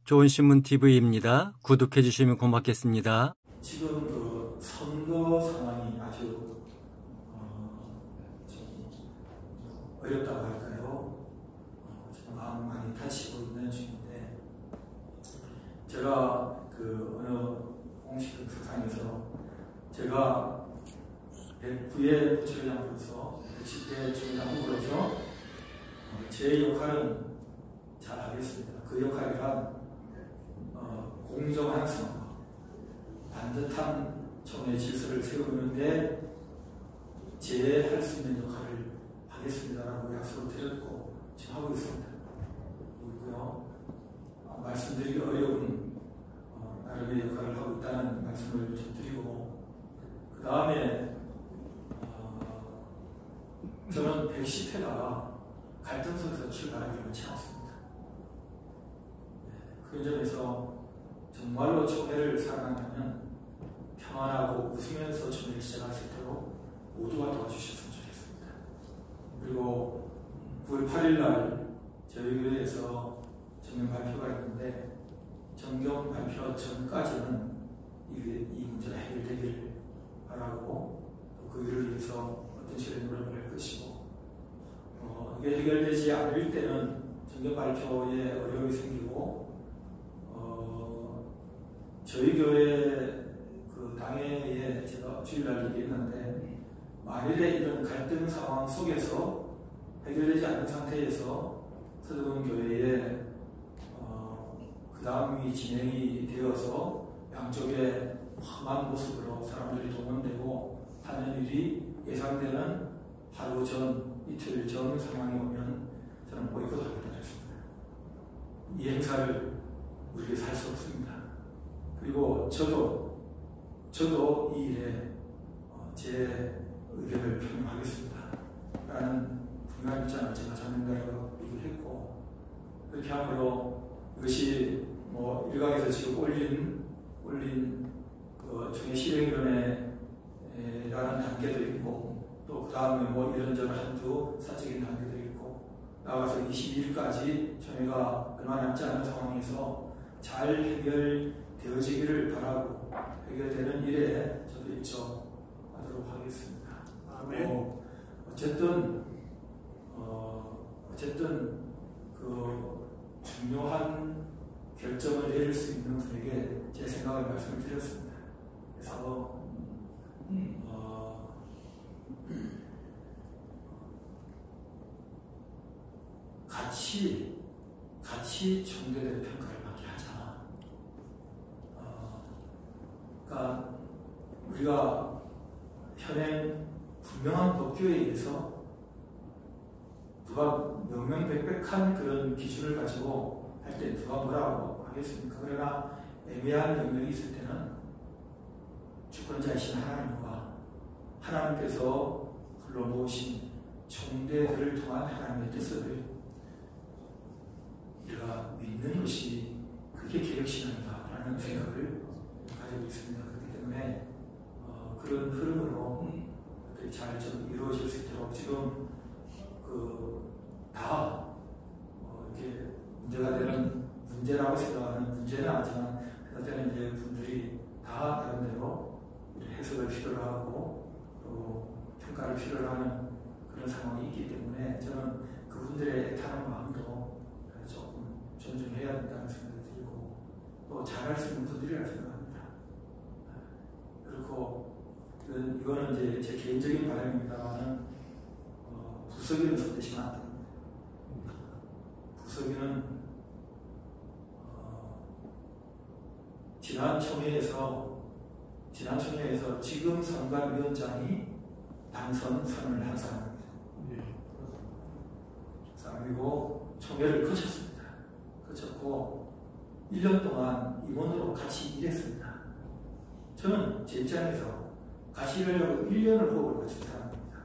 좋은신문TV입니다. 구독해 주시면 고맙겠습니다. 지금 그 선거 상황이 아주 좀 어렵다고 할까요? 좀 마음 많이 다치고 있는 중인데, 제가 그 어느 공식 행사장에서 제가 109회 부처회장으로서 110회 주회장 후보로서 제 역할은 잘 하겠습니다. 그 역할이란 공정한 선거, 반듯한 정의 질서를 세우는데 제할 수 있는 역할을 하겠습니다라고 약속을 드렸고 지금 하고 있습니다. 그리고요, 말씀드리기 어려운 나름의 역할을 하고 있다는 말씀을 좀 드리고, 그 다음에 저는 110회가 갈등 속에서 출발하기를 원치 않습니다. 그런 점에서 정말로 총회를 사랑한다면 평안하고 웃으면서 총회를 시작할 수 있도록 모두가 도와주셨으면 좋겠습니다. 그리고 9월 8일 날 저희 교회에서 정경 발표가 있는데, 정경 발표 전까지는 이 문제가 해결되기를 바라고, 또 그 일을 위해서 어떤 식의 노력을 할 것이고, 이게 해결되지 않을 때는 정경 발표에 어려움이 생기고, 저희 교회 그 당회에 제가 주일날 얘기했는데, 만일에 이런 갈등 상황 속에서 해결되지 않는 상태에서 서대문 교회에 그 다음이 진행이 되어서 양쪽에 험한 모습으로 사람들이 동원되고 하는 일이 예상되는 하루 전, 이틀 전 상황이 오면 저는 보이콧하겠다 했습니다. 이 행사를 우리에게 살 수 없습니다. 그리고 저도 이 일에 제 의견을 표명하겠습니다 라는 분명한 입장을 제가 전문가로 얘기를 했고, 그렇게 함으로 이것이 뭐 일각에서 지금 올린 그 총회 실행위원회라는 단계도 있고, 또 그 다음에 뭐 이런저런 한두 사적인 단계도 있고, 나아가서 22일까지 총회가 얼마 남지 않은 상황에서 잘 해결되어지기를 바라고, 해결되는 일에 저도 일조하도록 하겠습니다. 아멘. 어쨌든 그 중요한 결정을 내릴 수 있는 분에게 제 생각을 말씀을 드렸습니다. 그래서 같이 총대된 평가를 받게 하자. 그러니까 우리가 현행 분명한 법규에 의해서 누가 명명백백한 그런 기준을 가지고 할 때 누가 뭐라고 하겠습니까? 그러나 애매한 영역이 있을 때는 주권자이신 하나님과 하나님께서 불러모으신 총대들을 통한 하나님의 뜻을 우리가 믿는 것이 그게 개혁신앙이다라는 생각을 가지고 있습니다. 그렇기 때문에 그런 흐름으로 잘 좀 이루어질 수 있도록 지금 다 이렇게 문제가 되는, 문제라고 생각하는 문제는 아니지만 그럴 때는 이제 분들이 다 나름대로 해석을 필요로 하고 또 평가를 필요로 하는 그런 상황이 있기 때문에 저는 그분들의 애타는 마음도 조금 존중해야 된다는 생각이 들고, 또 잘할 수 있는 분들이라고 생각합니다. 그렇고 이거는 이제 제 개인적인 바람입니다만은 부석이는 손대시면 안 됩니다. 부석이는 지난 총회에서 지금 선관위원장이 당선을 한 사람입니다. 사람이고 총회를 거쳤습니다. 거쳤고 1년 동안 임원으로 같이 일했습니다. 저는 제 입장에서 같이 일하려고 1년을 호흡을 맞춘 사람입니다.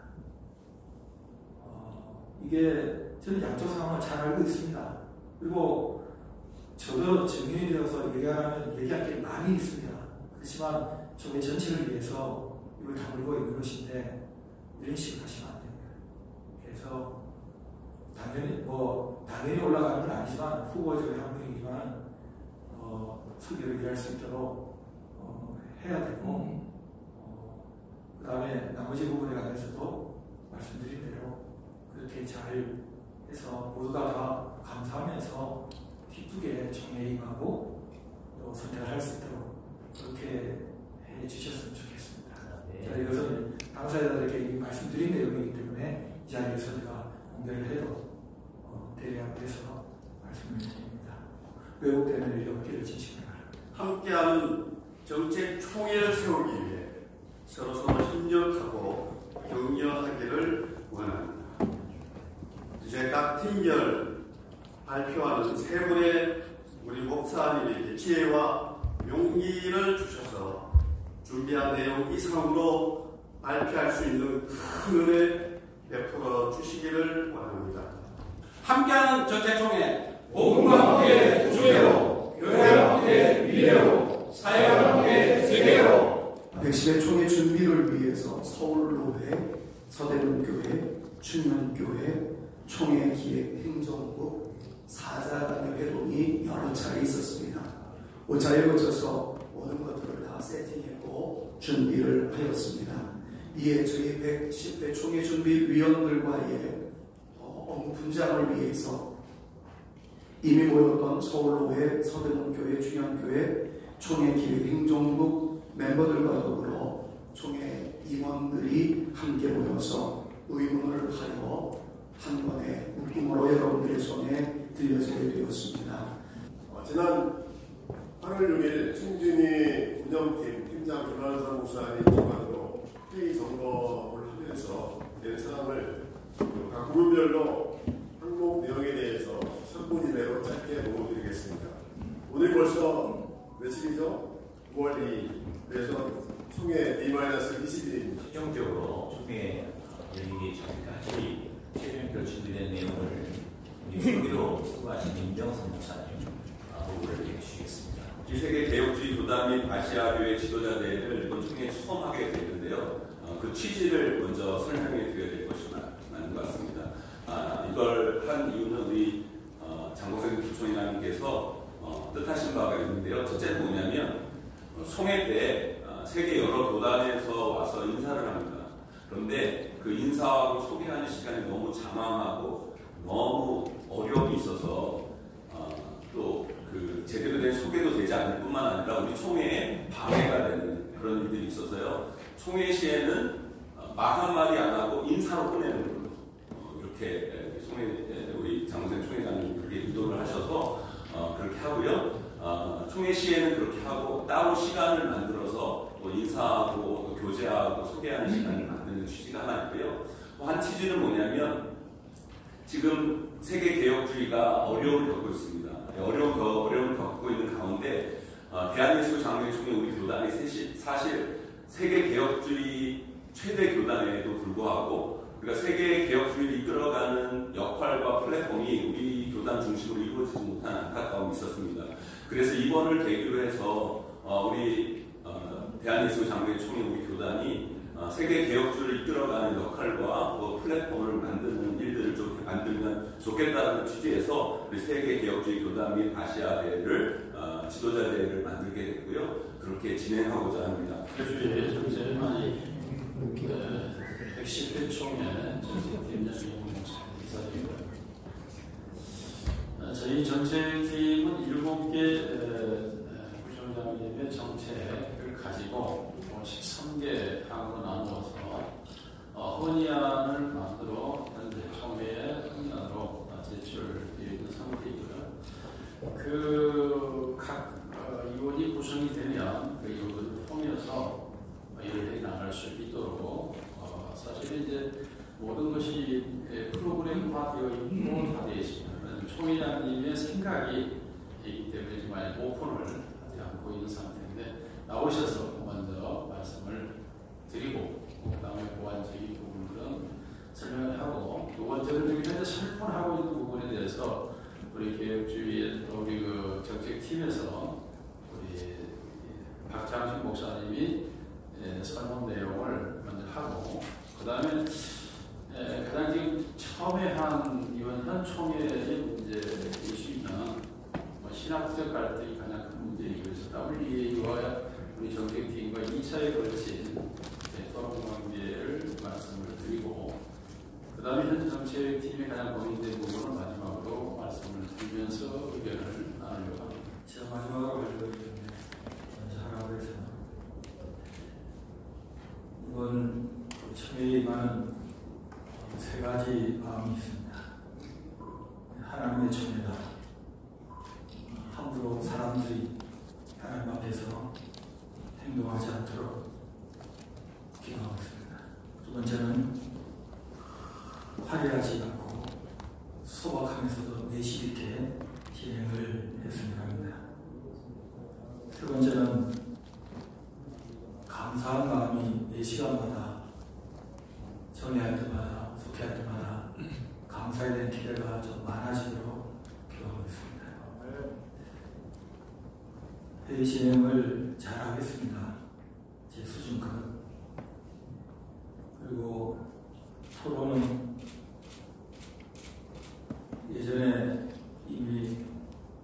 이게 저는 양쪽 상황을 잘 알고 있습니다. 그리고 저도 증인이 되어서 얘기할 게 많이 있습니다. 그렇지만 총회 전체를 위해서 입을 다물고 있는 것인데 이런 식으로 하시면 안 됩니다. 그래서 당연히 올라가는 건 아니지만 후보적인 한 분이지만 선교를 일할 수 있도록 해야 되고, 그 다음에 나머지 부분에 관해서도 말씀드린 대로 그렇게 잘 해서 모두가 다 감사하면서 기쁘게 총회에 임하고 또 선택을 할 수 있도록 그렇게 해 주셨으면 좋겠습니다. 자, 이것은 당사자들에게 이미 말씀드린 내용이기 때문에 이 자리에서 제가 공개를 해도 대리하고 해서 말씀을 드립니다. 왜곡되는 일이 없기를 진심으로 바랍니다. 함께하는 정책 총회를 세우기 위해 서로서로 협력하고 격려하기를 원합니다. 이제 각 팀별 발표하는 세 분의 우리 목사님에게 지혜와 용기를 주셔서 준비한 내용 이상으로 발표할 수 있는 큰 은혜 베풀어 주시기를 원합니다. 함께하는 정책총회, 복음과 함께 주례로, 교회와 함께 미래로, 사회와 함께 세계로. 110회 총회 준비를 위해서 서울로회, 서대문교회, 춘천교회, 총회 기획 행정부, 사자간의 회동이 여러 차례 있었습니다. 5차에 거쳐서 모든 것들을 다 세팅했고 준비를 하였습니다. 이에 저희 110회 총회 준비위원들과의 업무 분장을 위해서 이미 모였던 서울로회, 서대문교회, 춘천교회, 총회 기획 행정부 멤버들과 더불어 총회 임원들이 함께 모여서 의논을 하여 한 번의 묶음으로 여러분들의 손에 들려지게 되었습니다. 지난 8월 6일 충진이 운영팀 팀장 김한선 목사님 주관으로 회의 점검을 하면서 이런 사항을 각 부분별로 항목 내용에 대해서 3분 이내로 짧게 보고드리겠습니다. 오늘 벌써 며칠이죠? 9월 2일. 그래서 총회 D-20일입니다. 최종적으로 총회 열리기 전까지 최종적으로 준비된 내용을 우리 소개로 수고하신 임정선 목사님 보고를 해주시겠습니다. 이 세계 개혁주의 교단 및 아시아교회 지도자대회를 이번 총회에 처음 하게 됐는데요. 그 취지를 먼저 설명해 드려야 될 것이 많은 것 같습니다. 이걸 한 이유는 우리 장고생 부총회장님께서 뜻하신 바가 있는데요. 첫째는 뭐냐면 총회 때 세계 여러 교단에서 와서 인사를 합니다. 그런데 그 인사하고 소개하는 시간이 너무 장황하고 너무 어려움이 있어서 또 그 제대로 된 소개도 되지 않을 뿐만 아니라 우리 총회에 방해가 되는 그런 일들이 있어서요. 총회 시에는 말 한마디 안 하고 인사로 끝내는 걸로 이렇게 우리 장고생 총회장님이 그렇게 의도를 하셔서 그렇게 하고요. 총회 시에는 그렇게 하고 따로 시간을 만들어서 인사하고 또 교제하고 소개하는 시간을 만드는 취지가 하나 있고요. 또 한 취지는 뭐냐면 지금 세계 개혁주의가 어려움을 겪고 있습니다. 어려움을 겪고 있는 가운데 대한예수 장로총회 우리 교단이 사실 세계 개혁주의 최대 교단에도 불구하고 우리가 세계 개혁주의를 이끌어가는 역할과 플랫폼이 우리 교단 중심으로 이루어지지 못한 안타까움이 있었습니다. 그래서 이번을 계기로 해서 우리 대한예수 장로총회 우리 교단이 세계 개혁주의를 이끌어가는 역할과 플랫폼을 만드는 일들을 좀 만들면 좋겠다는 취지에서 우리 세계 개혁주의 교단 및 아시아 대회를 지도자 대회를 만들게 됐고요. 그렇게 진행하고자 합니다. 교주의 정세만이 110회 총회 정책팀장 이사입니다. 저희 정책팀은 7개 부총장님의 정책을 가지고 13개 항으로 나누어서 헌의안을 만들어 현재 총회에 헌의안으로 제출되어 있는 상태이고요. 각 의원이 구성이 되면 그 의원들을 통해서 일을 나갈 수 있도록 사실 이제 모든 것이 프로그램화되어 있고 다 되어 있습니다. 총회장님의 생각이 있기 때문에 정말 오픈을 하지 않고 있는 상태인데 나오셔서 먼저 말씀을 드리고 그다음에 보완적인 부분들은 설명을 하고 두 번째는 지금 현재 설문하고 있는 부분에 대해서 우리 개혁주의의 또 우리 그 정책팀에서 우리 박장식 목사님이 설문 내용을 먼저 하고 그다음에 가장 지금 처음에 한 이번 현 총회의 이제 이슈는 신학적 정치적 갈등이 가장 큰 문제이고 그래서 WEA와 우리 정책팀과 2차에 걸친 토론 관계를 말씀을 드리고 그 다음에 현 정책팀의 가장 고민된 부분을 마지막으로 말씀을 드리면서 의견을 나누려고 합니다. 제가 마지막으로 하려고 했는데 먼저 하라고 해서 이번 청회에 임하는 세 가지 마음이 있습니다. 하나님의 청회다. 함부로 사람들이 하나님 앞에서 행동하지 않도록 기도하고 있습니다. 두 번째는 화려하지 않고 소박하면서도 내실 있게 진행을 했으면 합니다. 세 번째는 감사한 마음이 매 시간마다 정의할 때마다 속회할 때마다 감사에 대한 기대가 좀 많아지도록 기도하고 있습니다. 회의 진행을 잘하겠습니다. 제 수준껏. 그리고 토론은 예전에 이미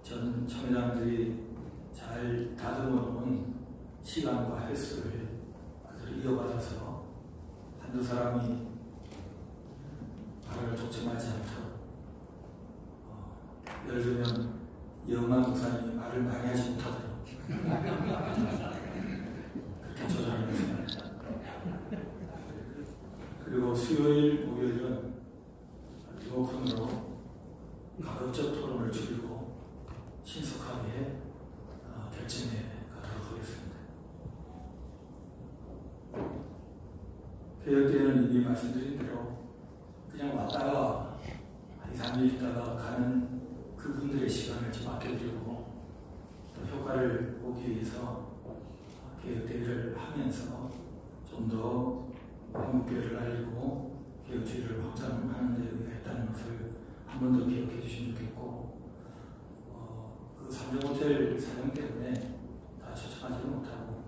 전 청회장들이 잘 다듬어 놓은 시간과 횟수를 그대로 이어받아서 한두 사람이 말을 독점하지 않도록 예를 들면 영만 목사님이 말을 많이 하지 못하도록 그렇게 조절하겠습니다. 그리고 수요일, 목요일은 리모컨으로 가급적 토론을 줄이고 신속하게 결정해 가도록 하겠습니다. 개혁 때는 이미 말씀드린 대로 그냥 왔다가 한 2, 3일 있다가 가는 그분들의 시간을 좀 아껴드리고 또 효과를 보기 위해서 개혁대회를 하면서 좀 더 한국교회를 알리고 개혁주의를 확장하는 데 의미가 있다는 것을 한 번 더 기억해 주시면 좋겠고 그 삼성호텔 사용 때문에 다 초청하지는 못하고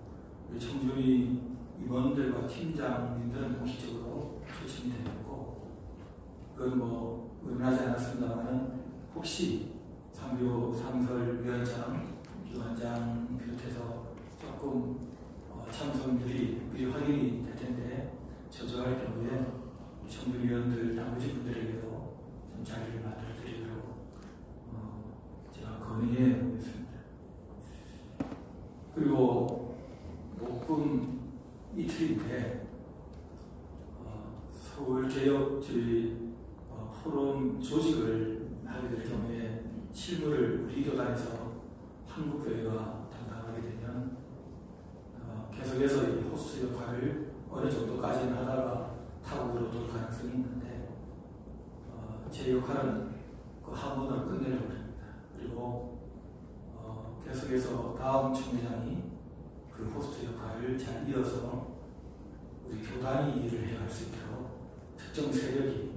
우리 청주의 임원들과 팀장님들은 공식적으로 초청이 되었고 그건 뭐 의논하지 않았습니다만 혹시 상교 상설위원장, 위원장 비롯해서 조금 참석률이 미리 확인이 될 텐데 저조할 경우에 청주위원들 나머지 분들에게도 좀 자리를 만들어 드리도록 제가 건의해 보겠습니다. 그리고 목금 이틀인데 서울개혁주의 포럼 조직을 하게 될 경우에 실무를 우리 교단에서 한국교회가 담당하게 되면 계속해서 이 호스트 역할을 어느 정도까지는 하다가 타국으로 돌 가능성이 있는데 제 역할은 그 한 번으로 끝내려고 합니다. 그리고 계속해서 다음 총회장이 그 호스트 역할을 잘 이어서 우리 교단이 일을 해갈 수 있도록 특정 세력이,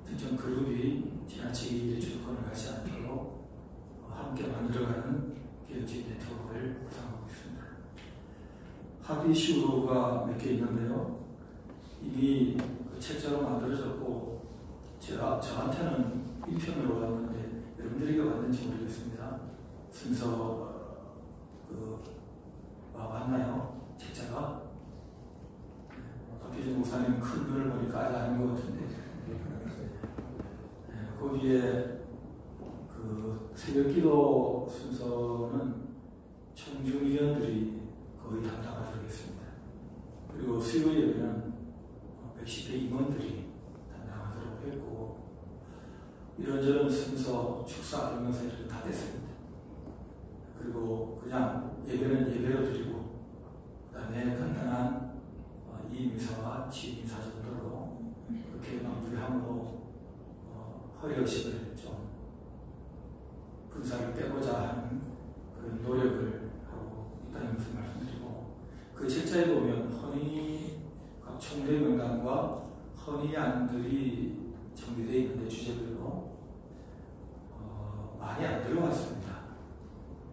특정 그룹이 지나치게 일의 주도권을 갖지 않도록 함께 만들어가는 개혁주의 네트워크를 구성하고 있습니다. 합의 이슈가 몇 개 있는데요. 이미 그 책자로 만들어졌고 저한테는 1편으로 왔는데 여러분들에게 왔는지 모르겠습니다. 순서 왔나요? 책자가? 박기준 목사님 큰 눈을 보니까 아직 아닌 것 같은데 거기에 그 새벽기도 순서는 청중위원들이 거의 담당하도록 하겠습니다. 그리고 수요 예배는 110대 임원들이 담당하도록 했고 이런저런 순서, 축사 이런 것을 다 됐습니다. 그리고 그냥 예배는 예배로 드리고 그 다음에 간단한 이임사와 취임사 정도로 그렇게 마무리함으로 허례의식을 좀 분사를 빼고자 하는 그런 노력을 하고 있다는 것을 말씀드리고 그 책자에 보면 헌의 각 총대 명단과 헌의안들이 정리되어 있는데 주제별로 많이 안 들어왔습니다.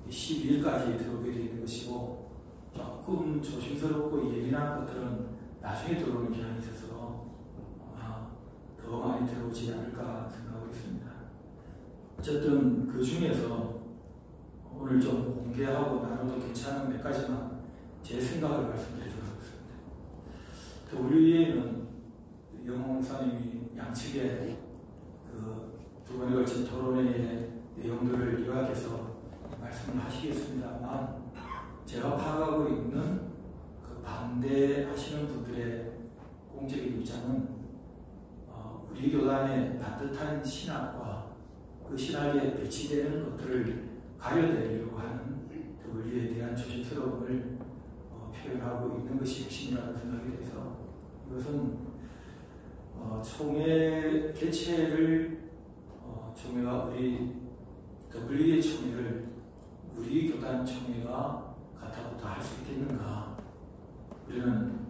12일까지 들어오게 되어 있는 것이고 조금 조심스럽고 예민한 것들은 나중에 들어오는 기한이 있어서 더 많이 들어오지 않을까 생각하고 있습니다. 어쨌든 그 중에서 오늘 좀 공개하고 나눠도 괜찮은 몇 가지만 제 생각을 말씀드리도록 하겠습니다. WEA는 영호 목사님이 양측에 두 번에 걸친 토론회의 내용들을 요약해서 말씀을 하시겠습니다만, 제가 파악하고 있는 그 반대하시는 분들의 공적인 입장은 우리 교단의 반듯한 신학과 그 신학에 배치되는 것들을 가려내려고 하는 WEA에 대한 조심스러움을 표현하고 있는 것이 핵심이라고 생각이 돼서, 이것은 총회 개최를 총회가 우리 WEA 총회를 우리 교단 총회가 가타부터 할 수 있겠는가? 우리는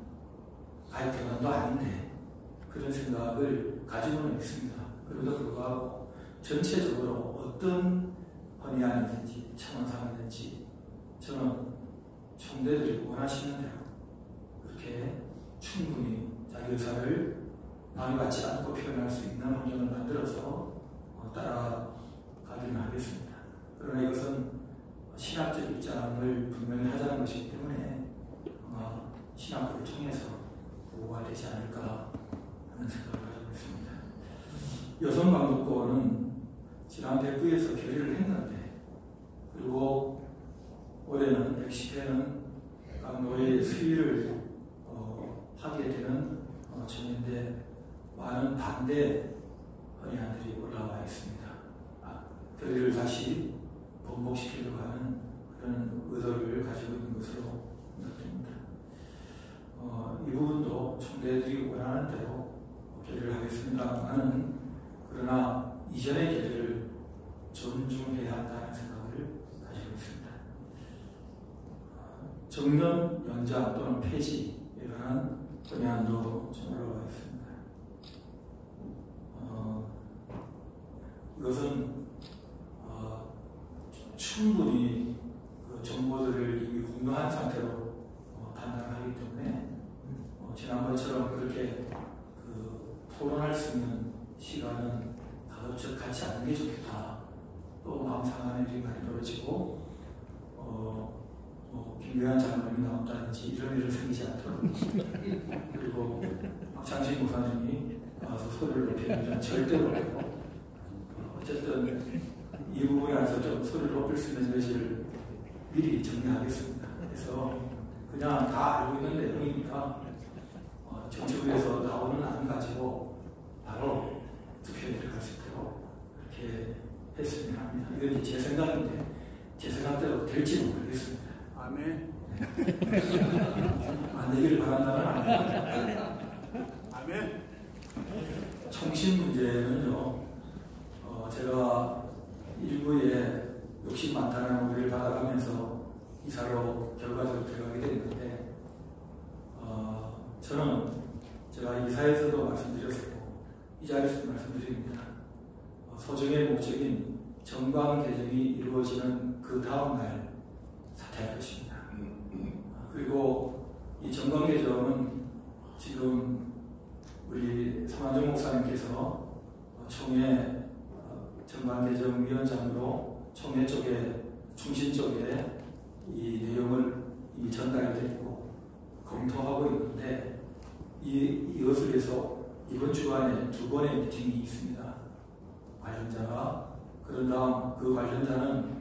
가입 교단도 아닌데 그런 생각을 가지고는 있습니다. 그럼에도 불구하고 전체적으로 어떤 헌의안이든지 청원상이든지 저는 총대들이 원하시는 대로 그렇게 충분히 자기 의사를 방해받지 않고 표현할 수 있는 환경을 만들어서 따라가기는 하겠습니다. 그러나 이것은 신학적 입장을 분명히 하자는 것이기 때문에 아마 신학부를 통해서 보고가 되지 않을까 하는 생각을 가지고 있습니다. 여성강도권은 지난 대구에서 결의를 했는데, 그리고 올해는 110회는 강도의 수위를 하게 되는 전인데 많은 반대 헌의안들이 올라와 있습니다. 결의를 다시 번복시키려고 하는 그런 의도를 가지고 있는 것으로 생각됩니다. 이 부분도 총대들이 원하는 대로 결의를 하겠습니다만은, 그러나 이전의 결의를 존중해야 한다는 생각을 가지고 있습니다. 정년 연장 또는 폐지에 관한 건의안도 좀 올라와 있습니다. 이것은 충분히 그 정보들을 이미 공유한 상태로 판단하기 때문에 지난번처럼 그렇게 토론할 수 있는 시간은 가급적 갖지 않는 게 좋겠다. 또 마음 상하는 일이 많이 벌어지고 김교환 장관이 나온다든지 이런 일은 생기지 않도록 그리고 박창식 목사님이 와서 소리를 높이는 일은 절대로 없고, 어쨌든 이 부분에 대해서 좀 소리를 높일 수 있는 여지를 미리 정리하겠습니다. 그래서 그냥 다 알고 있는 내용이니까 정치부에서 나오는 안 가지고 바로 투표에 들어갈 수 있도록 그렇게 했으면 합니다. 이건 제 생각인데 제 생각대로 될지는 모르겠습니다. 아멘. 안 되기를 바란다는 아닙니다. 아멘. 청신 문제는요, 제가 일부에 욕심 많다는 오해를 받아가면서 이사로 결과적으로 들어가게 됐는데, 저는 제가 이사에서도 말씀드렸고 이 자리에서도 말씀드립니다. 소정의 목적인 정관 개정이 이루어지는 그 다음 날 사퇴할 것입니다. 그리고 이 정관 개정은 지금 우리 서만정 목사님께서 총회 정관개정위원장으로 총회 쪽에, 중심 쪽에 이 내용을 이미 전달이 됐고 검토하고 있는데, 이것을 위해서 이번 주간에 2번의 미팅이 있습니다. 관련자가. 그런 다음 그 관련자는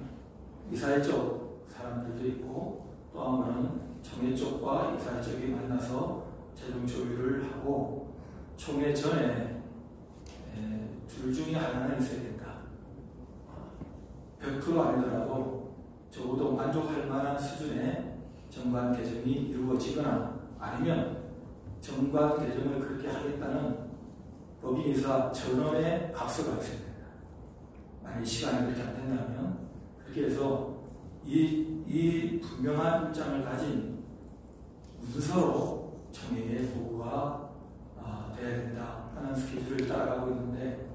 이사회 쪽 사람들도 있고, 또 한 번은 총회 쪽과 이사회 쪽이 만나서 최종 조율을 하고, 총회 전에 둘 중에 하나는 있어야 된다. 100% 아니더라도 적어도 만족할 만한 수준의 정관 개정이 이루어지거나, 아니면 정관 개정을 그렇게 하겠다는 법인이사 전원의 각서가 있어야 된다. 만약 시간이 그렇게 안 된다면, 그렇게 해서 이 분명한 입장을 가진 문서로 총회에 보고가 돼야 된다 하는 스케줄을 따라가고 있는데,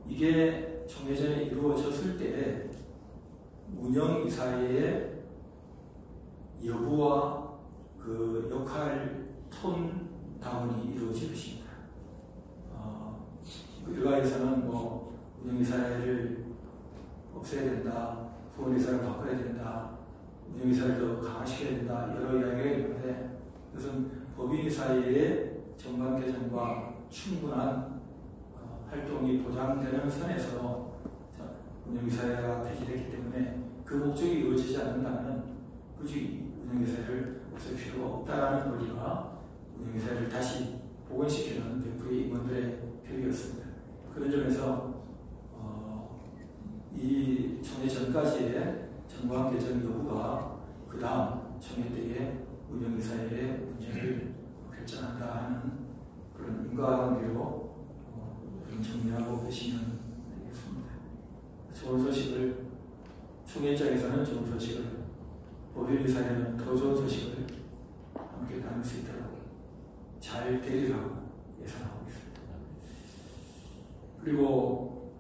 이게 총회전에 이루어졌을 때 운영이사회의 여부와 그 역할 톤 다운이 이루어질 것입니다. 일각에서는 운영이사회를 없애야 된다, 후원이사를 바꿔야 된다, 운영이사를 더 강화시켜야 된다, 여러 이야기가 있는데 그것은 법인 사이의 정관 개정과 충분한 활동이 보장되는 선에서 운영이사회가 폐지됐기 때문에 그 목적이 이루어지지 않는다면 굳이 운영이사회를 없앨 필요가 없다라는 논리가 운영이사회를 다시 복원시키는 대표의 임원들의 결의였습니다. 그런 점에서 이 총회 전까지의 정관 개정 여부가 그 다음 총회 때의 운영이사회의 문제를 결정한다 하는 그런 인과관계로 정리하고 계시면 되겠습니다. 좋은 소식을, 총회 입장에서는 좋은 소식을, 법인이사회는 더 좋은 소식을 함께 나눌 수 있도록 잘 되리라고 예상하고 있습니다. 그리고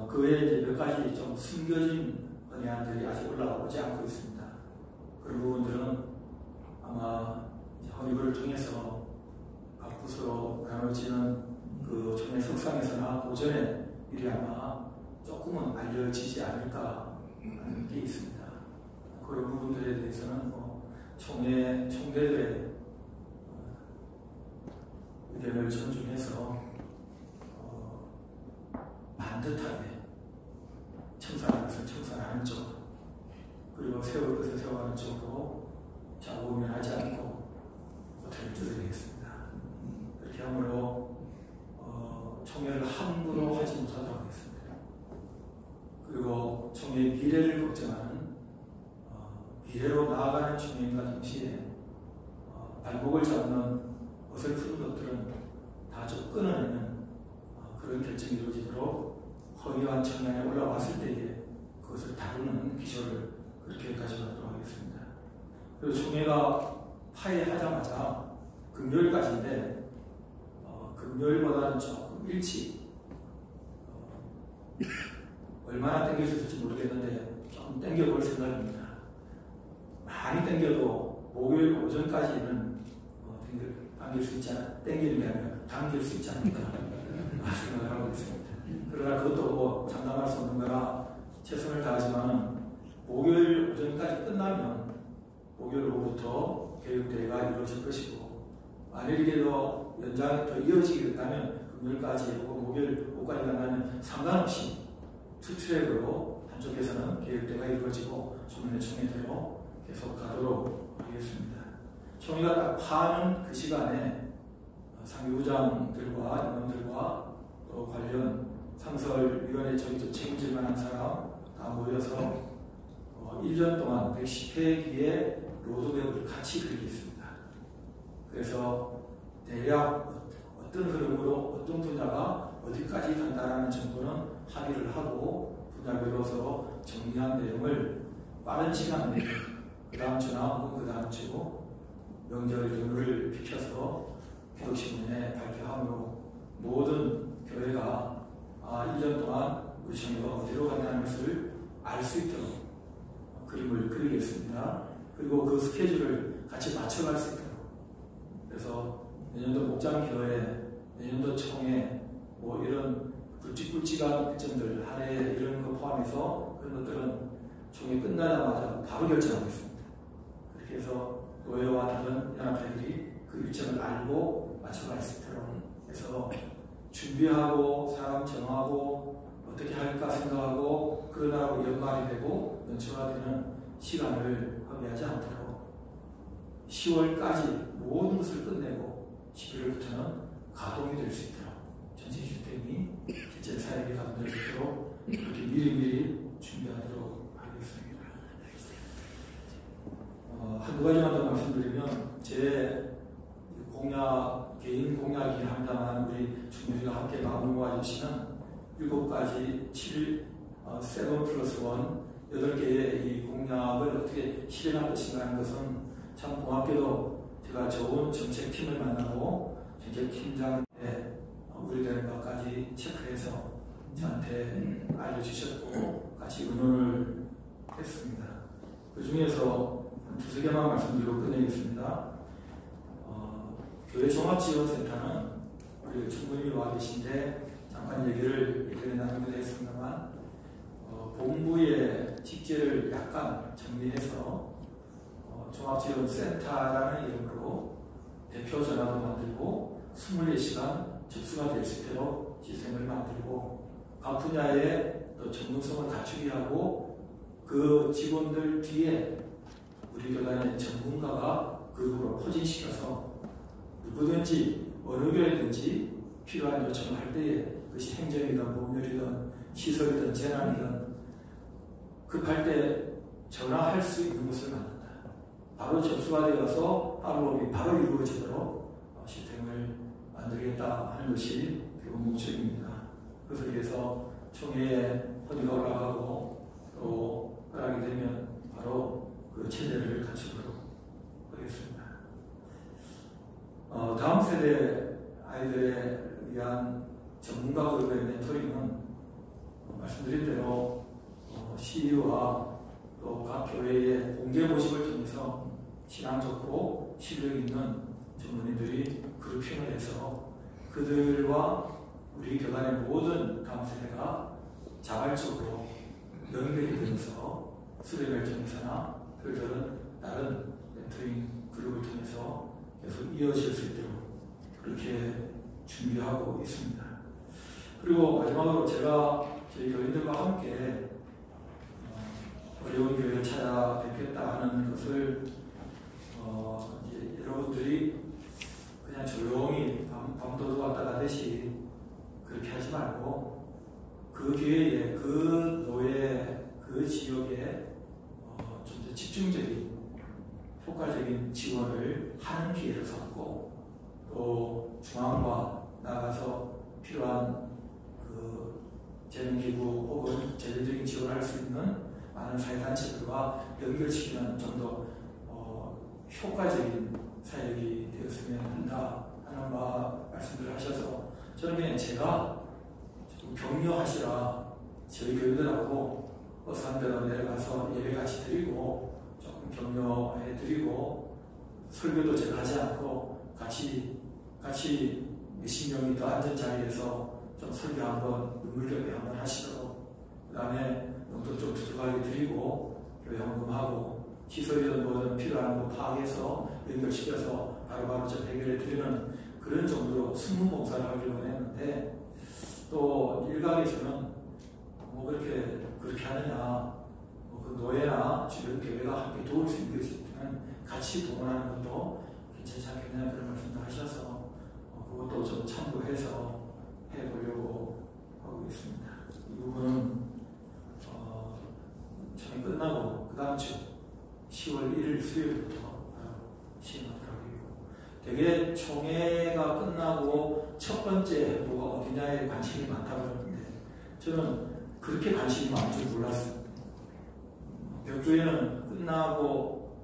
그 외에 이제 몇 가지 좀 숨겨진 언해안들이 아직 올라오지 않고 있습니다. 그런 부분들은 아마 헌의부를 통해서 각 부서로 나눠지는 그 총회 석상에서나 그 전에 미리 아마 조금은 알려지지 않을까 하는 게 있습니다. 그런 부분들에 대해서는 총대들의 의견을 존중해서 반듯하게 청산하는 것을 청산하는 쪽, 그리고 세울 것을 세워가는 쪽으로 좌우면하지 않고 어떻게 뜯어내겠습니다. 그렇게 함으로 총회를 함부로 하지 못하도록 하겠습니다. 그리고 총회의 미래를 걱정하는 미래로 나아가는 총회인과 동시에 발목을 잡는 어설픈 것들은 다 좀 끊어내는 그런 결정이 이루어지도록 허위한 청량에 올라왔을 때에 그것을 다루는 기조를 그렇게 가져가도록 하겠습니다. 그리고 총회가 파회하자마자 금요일까지인데 금요일보다는 조금 일찍 얼마나 땡길 수 있을지 모르겠는데 조금 땡겨볼 생각입니다. 많이 땡겨도 목요일 오전까지는 당길 수 있지 않을까, 땡기는 게 아니라 당길 수 있지 않을까 생각을 하고 있습니다. 그러나 그것도 장담할 수 없는 거라 최선을 다하지만 목요일 오전까지 끝나면 목요일 오후부터 교육대회가 이루어질 것이고, 만일이라도 연장이 더 이어지게 된다면 금요일까지 오고 목요일 오후까지 간다면 상관없이 투트랙으로 한쪽에서는 교육대회가 이루어지고 주민의 총회대로 계속 가도록 하겠습니다. 총회가 딱 파는 그 시간에 상임부장들과 임원들과 또 관련 상설위원회 저기서 책임질 만한 사람 다 모여서 1년 동안 110회기의 로드맵을 같이 그리겠습니다. 그래서 대략 어떤 흐름으로 어떤 분야가 어디까지 간다라는 정도는 합의를 하고 분야별로 서로 정리한 내용을 빠른 시간 내에 그 다음 주나 혹은 그 다음 주 명절 연휴를 비켜서 교육신문에 발표함으로 모든 교회가 1년 동안 우리 총회가 어디로 간다는 것을 알 수 있도록 그림을 그리겠습니다. 그리고 그 스케줄을 같이 맞춰갈 수 있도록, 그래서 내년도 목장교회, 내년도 총회 이런 굵직굵직한 일정들, 한 해 이런 거 포함해서 그런 것들은 총회 끝나자마자 바로 결정하겠습니다. 그렇게 해서 노회와 다른 연합회들이 그 일정을 알고 맞춰갈 수 있도록 해서 준비하고 사람 정하고 어떻게 할까 생각하고 그러다가 연말이 되고 연초가 되는 시간을 허비하지 않도록 10월까지 모든 것을 끝내고 11월부터는 가동이 될 수 있도록, 전체 시스템이 실제 사역에 가동될 수 있도록 그렇게 미리미리 준비하도록 하겠습니다. 한두 가지만 더 말씀드리면, 제 공약, 개인 공약이긴 합니다만 우리 중요리가 함께 마음을 모아주시는 7가지 7 8+1 이 공약을 어떻게 실행할 것인가 하는 것은 참 고맙게도 제가 좋은 정책팀을 만나고 정책팀장의 우려되는 것까지 체크해서 저한테 알려주셨고 같이 의논을 했습니다. 그 중에서 두세 개만 말씀드리고 끝내겠습니다. 교회 종합지원센터는 우리 충분히 와 계신데 잠깐 얘기를 예전에 나누기도 했습니다만 본부의 직제를 약간 정리해서 종합지원센터라는 이름으로 대표 전화도 만들고 24시간 접수가 될 수 있도록 시스템을 만들고 각 분야의 또 전문성을 갖추게 하고 그 직원들 뒤에 우리 교단의 전문가가 그룹으로 포진시켜서 누구든지 어느 교회든지 필요한 요청을 할 때에 그것이 행정이든 법률이든 시설이든 재난이든 급할 때 전화할 수 있는 것을 만든다. 바로 접수가 되어서 바로 이루어지도록 시스템을 만들겠다 하는 것이 결국 목적입니다. 그것을 위해서 총회에 혼의가 올라가고 또 허락이 되면 바로 그 체제를 갖추도록 하겠습니다. 다음 세대 아이들에 위한 전문가 그룹의 멘토링은 말씀드린 대로 CEO와 또 각 교회의 공개 모집을 통해서 신앙 좋고 실력 있는 전문인들이 그룹핑을 해서 그들과 우리 교단의 모든 다음 세대가 자발적으로 연결이 되면서 수련을 통해서나 그들은 다른 멘토링 그룹을 통해서 계속 이어질 수 있도록 그렇게 준비하고 있습니다. 그리고 마지막으로 제가 저희 교인들과 함께 어려운 교회를 찾아뵙겠다 하는 것을 이제 여러분들이 그냥 조용히 밤도둑 왔다 가듯이 그렇게 하지 말고 그 교회에 그 노예 그 지역에 좀 더 집중적인 효과적인 지원을 하는 기회를 삼고 또 중앙과 나가서 필요한 그 재능기구 혹은 재정적인 지원을 할 수 있는 많은 사회단체들과 연결시키는 좀 더 효과적인 사역이 되었으면 한다 하는 말씀을 하셔서 저는 그냥 제가 좀 격려하시라 저희 교회들하고 어서 한 대로 내려가서 예배 같이 드리고 조금 격려해드리고 설교도 제가 하지 않고 같이 몇십 명이 더 앉은 자리에서 좀 설교 한번 눈물겹게 한번 하시도록 그 다음에 용돈 좀 두둑하게 드리고 교회 헌금하고 시설이든 뭐든 필요한 거 파악해서 연결시켜서 바로바로 좀 해결해 드리는 그런 정도로 승무봉사를 하기로 했는데 또 일각에서는 뭐 그렇게 하느냐 그 노예나 주변 교회가 함께 도울 수 있는 것이 있으면 같이 동원하는 것도 괜찮지 않겠냐 그런 말씀도 하셔서 그것도 좀 참고해서 해보려고 하고 있습니다. 이 부분은 총회 끝나고 그 다음 주 10월 1일 수요일부터 시행하도록 하고 되게 총회가 끝나고 첫 번째 뭐가 어디냐에 관심이 많다고 그러는데 저는 그렇게 관심이 많은 줄 몰랐어요. 벽주회는 끝나고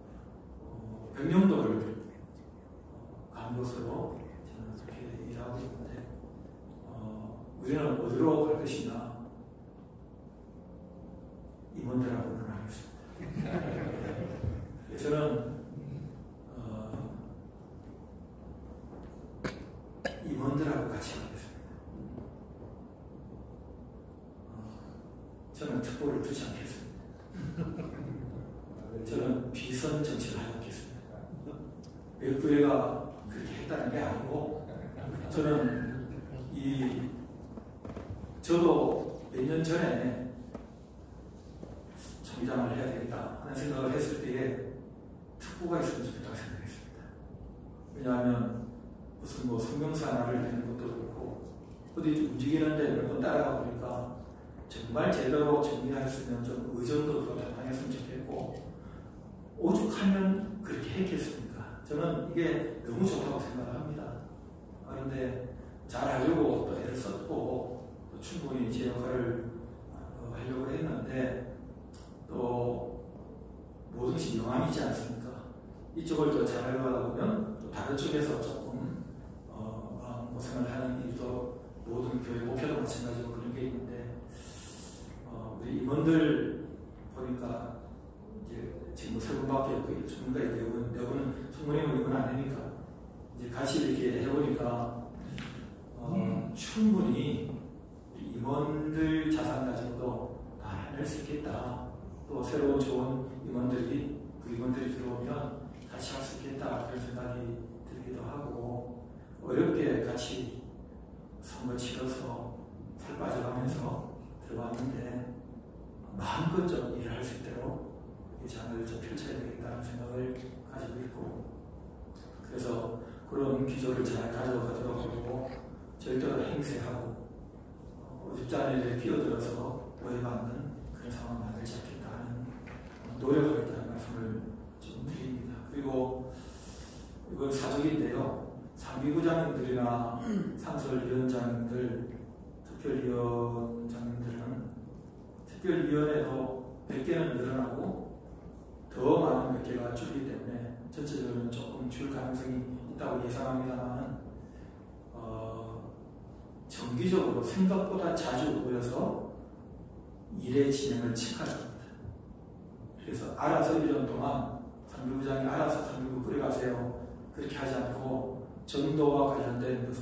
백령도를 가는 것으로 저는 그렇게 일하고 있는데 우리는 어디로 갈 것이냐 임원들하고는 하겠습니다. 저는 임원들하고 같이 하겠습니다. 저는 특보를 두지 않겠습니다. 저는 비선 정치를 하지 않겠습니다. 외교회가 그렇게 했다는 게 아니고 저는 저도 몇 년 전에 총장을 해야 되겠다 하는 생각을 했을 때에 특보가 있으면 좋겠다고 생각했습니다. 왜냐하면 무슨 뭐 성명서 하나를 내는 것도 그렇고 어디 움직이는데 몇 번 따라가 보니까 정말 제대로 정리할 수 있는 좀 의정도로 당했으면 좋겠고 오죽하면 그렇게 했겠습니까? 저는 이게 너무 좋다고 생각을 합니다. 그런데 잘 하려고 또 애를 썼고 또 충분히 제 역할을 하려고 했는데 또 모든 것이 명함이지 않습니까? 이쪽을 더 잘하려고 보면 또 다른 쪽에서 조금 고생을 하는 일도 모든 교회 목표도 마찬가지로 그런 게 있는데 우리 임원들 보니까 이제 지금 세 분밖에 없고 전문가의 내부는 총무님은 이건 아니니까 이제 같이 이렇게 해보니까 충분히 임원들 자산 가지고도 다 할 수 있겠다. 또 새로운 좋은 부임원들이 들어오면 같이 할 수 있겠다. 그런 생각이 들기도 하고, 어렵게 같이 선거 치러서 살 빠져가면서 들어왔는데 마음껏 좀 일을 할 수 있도록 이 장을 좀 펼쳐야 되겠다는 생각을 가지고 있고, 그래서 그런 기조를 잘 가져가도록 하고 절대로 행세하고 집단에 끼어들어서 오해받는 그런 상황을 만들지 않겠다 하는 노력하겠다는 말씀을 좀 드립니다. 그리고 이건 사적인데요. 상비부장님들이나 상설위원장님들, 특별위원장님들은 특별위원회도 100개는 늘어나고 더 많은 몇 개가 줄기 때문에 전체적으로는 조금 줄 가능성이 있다고 예상합니다만 정기적으로 생각보다 자주 모여서 일의 진행을 체크할 겁니다. 그래서 알아서 1년 동안 상비부장이 알아서 상비부 꾸려가세요. 그렇게 하지 않고 정도와 관련된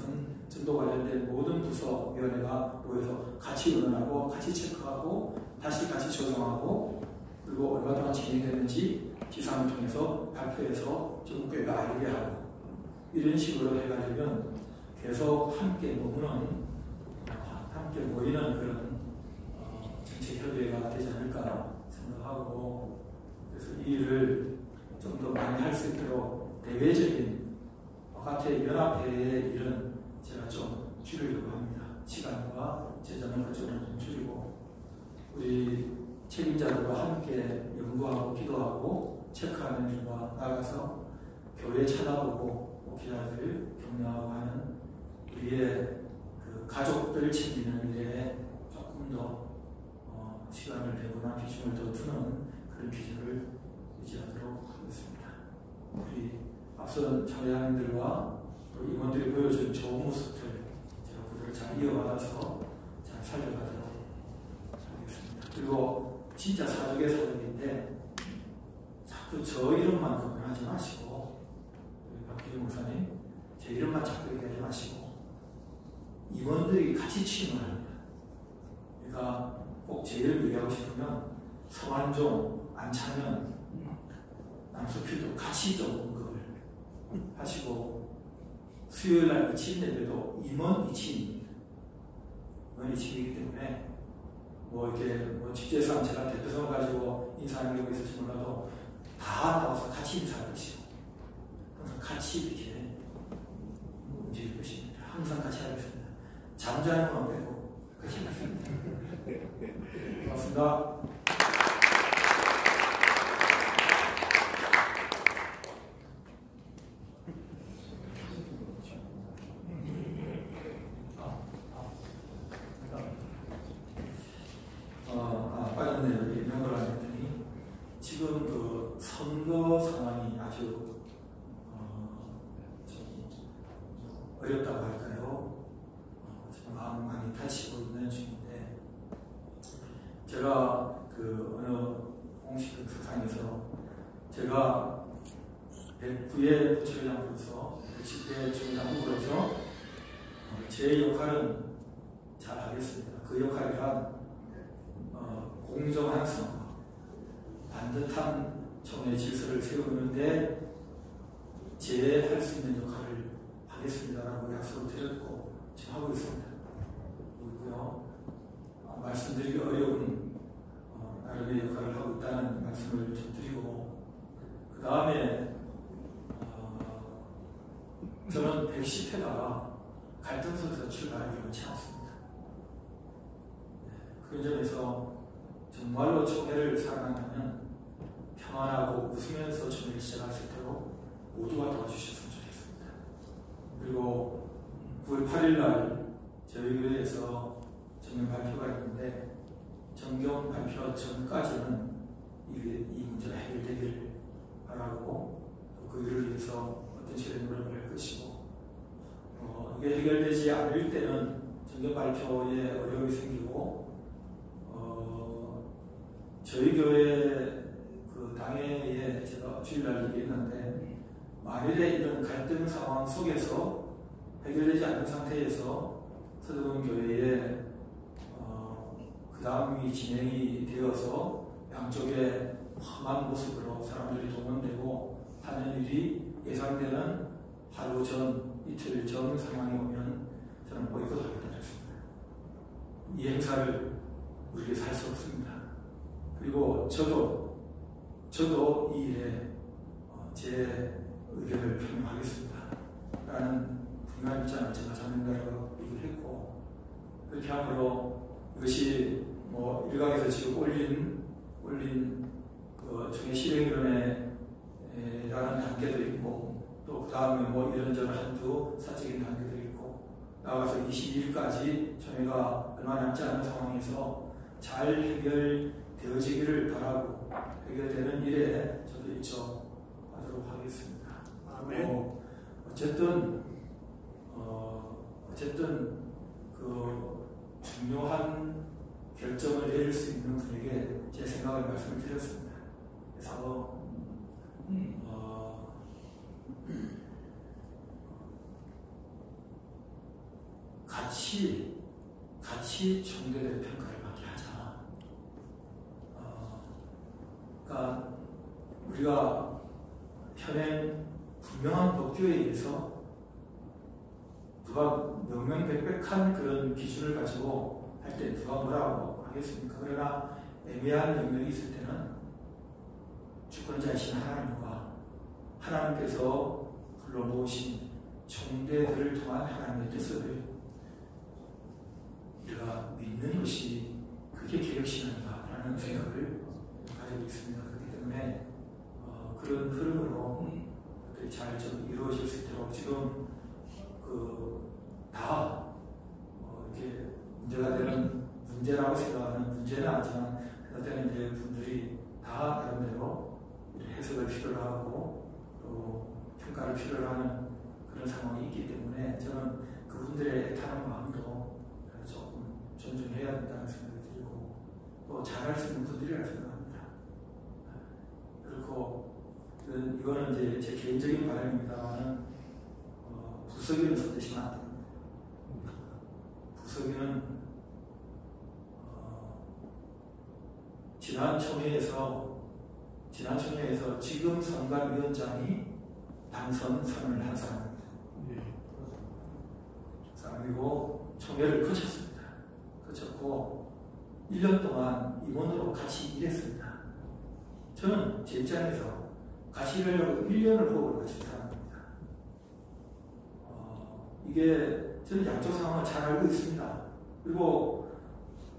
모든 부서위원회가 모여서 같이 의논하고 같이 체크하고 다시 같이 조정하고, 그리고 얼마 동안 진행됐는지 기상을 통해서 발표해서 전국교회가 알게 하고, 이런 식으로 해가지면 계속 함께 모이는 그런 정책협의회가 되지 않을까 생각하고, 그래서 이 일을 좀 더 많이 할 수 있도록 대외적인 바깥의 연합회의 일은 제가 좀 줄이려고 합니다. 시간과 재정을 그쪽으로 좀 줄이고, 우리 책임자들과 함께 연구하고 기도하고 체크하는 일과 나아가서 교회 찾아보고 목회자들 격려하고 하는 우리의 그 가족들 챙기는 일에 조금 더 시간을 내거나 비중을 더 두는 그런 기준을 유지하도록 하겠습니다. 우리 앞선 청회장님들과 또 임원들이 보여준 좋은 모습들 제가 그들을 잘 이어받아서 잘 살려가도록 하겠습니다. 그리고 진짜 사족의 사족인데 자꾸 저 이름만 걱정하지 마시고, 우리 박기준 목사님 제 이름만 자꾸 얘기하지 마시고 임원들이 같이 취임을 합니다. 그러니까 꼭 제 이름 얘기하고 싶으면 서한종, 안창현, 남수필도 같이 좀 언급을 하시고, 수요일날 이침 예배도 임원 이침입니다. 임원 이침이기 때문에 이렇게 직제상 제가 대표성을 가지고 인사하는 경우가 있을지 몰라도 다 나와서 같이 인사할 것이고 항상 같이 이렇게 움직일 것입니다. 항상 같이 하겠습니다. 잠자는 건 빼고 같이 하겠습니다. 고맙습니다. 빠졌네요. 명을 안 했더니 지금 그 선거 상황이 아주 좀 어렵다고 할까요? 지금 마음 많이 다치고 있는 중인데, 제가 그 어느 공식 석상에서 제가 109회 부처장으로서 110회 총장 후보로서 제 역할은 잘 하겠습니다. 그 역할이란 공정한 선거, 반듯한 총회 질서를 세우는데 제할 수 있는 역할을 하겠습니다라고 약속을 드렸고 지금 하고 있습니다. 그리고요, 말씀드리기 어려운 나름의 역할을 하고 있다는 말씀을 좀 드리고, 그 다음에 저는 110회가 갈등선에서 출발하기 원치 않습니다. 그런 점에서 정말로 총회를 사랑한다면 평안하고 웃으면서 총회를 시작할 수 있도록 모두가 도와주셨으면 좋겠습니다. 그리고 9월 8일 날 저희 교회에서 정경 발표가 있는데, 정경 발표 전까지는 이 문제가 해결되기를 바라고, 또 그 일을 위해서 어떤 식의 노력을 할 것이고, 이게 해결되지 않을 때는 정경 발표에 어려움이 생기고, 저희 교회 그 당회에 제가 주일날 얘기했는데, 만일에 이런 갈등 상황 속에서 해결되지 않는 상태에서 서대문 교회에 그 그 다음이 진행이 되어서 양쪽에 험한 모습으로 사람들이 동원되고 하는 일이 예상되는 하루 전, 이틀 전 상황이 오면 저는 보이콧하겠다 했습니다. 이 행사를 우리에게 살 수 없습니다. 그리고 저도 이 일에 제 의견을 표명하겠습니다. 라는 분명한 입장을 제가 자명다라고 얘기를 했고, 그렇게 함으로 이것이 뭐 일각에서 지금 올린 그 중에 실행위원회라는 단계도 있고, 또 그 다음에 뭐 이런저런 한두 사적인 단계도 있고, 나아가서 22일까지 총회가 얼마 남지 않은 상황에서 잘 해결되어지기를 바라고, 해결되는 일에 저도 일조하도록 하겠습니다. 아멘. 어쨌든 그 중요한 결정을 내릴 수 있는 분에게 제 생각을 말씀을 드렸습니다. 그래서 같이 총대대 평가를 받게 하자. 그러니까 우리가 현행 분명한 법규에 의해서 누가 명명백백한 그런 기준을 가지고 할 때 누가 뭐라고 하겠습니까? 그러나 애매한 영역이 있을 때는 주권자이신 하나님과 하나님께서 불러모으신 총대들을 통한 하나님의 뜻을 우리가 믿는 것이 그게 개혁신앙이다라는 생각을 가지고 있습니다. 그렇기 때문에 그런 흐름으로 잘 좀 이루어질 수 있도록 지금 다 이렇게 문제가 되는 문제라고 생각하는 문제는 아니지만 그때는 이제 분들이 다 나름대로 해석을 필요로 하고 또 평가를 필요로 하는 그런 상황이 있기 때문에 저는 그분들의 애타는 마음도 조금 존중해야 된다는 생각이 들고 또 잘할 수 있는 분들이라고 생각합니다. 그리고 이거는 이제 제 개인적인 바람입니다만은 부서기는 손대시면 안 됩니다. 부서기는 지난 총회에서 지금 선관위원장이 당선 선언을 한 사람입니다. 사람이고 총회를 거쳤습니다. 거쳤고 1년 동안 임원으로 같이 일했습니다. 저는 제 입장에서 같이 일하려고 1년을 호흡을 같이 사람입니다. 이게 저는 양쪽 상황을 잘 알고 있습니다. 그리고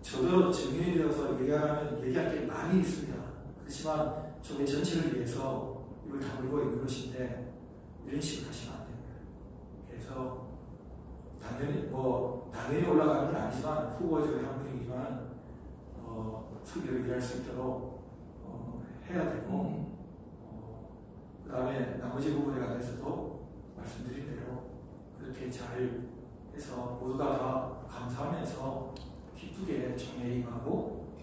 저도 증인이 되어서 얘기할 게 많이 있습니다. 그렇지만 저의 전체를 위해서 이걸 다루고 있는 것인데 이런 식으로 하시면 안 됩니다. 그래서 당연히 올라가는 건 아니지만 후보 중에 한 분이지만 수교를 일할 수 있도록 해야 되고 그 다음에 나머지 부분에 관해서도 말씀드린 대로 그렇게 잘 해서 모두가 다 감사하면서 기쁘게 총회에 임하고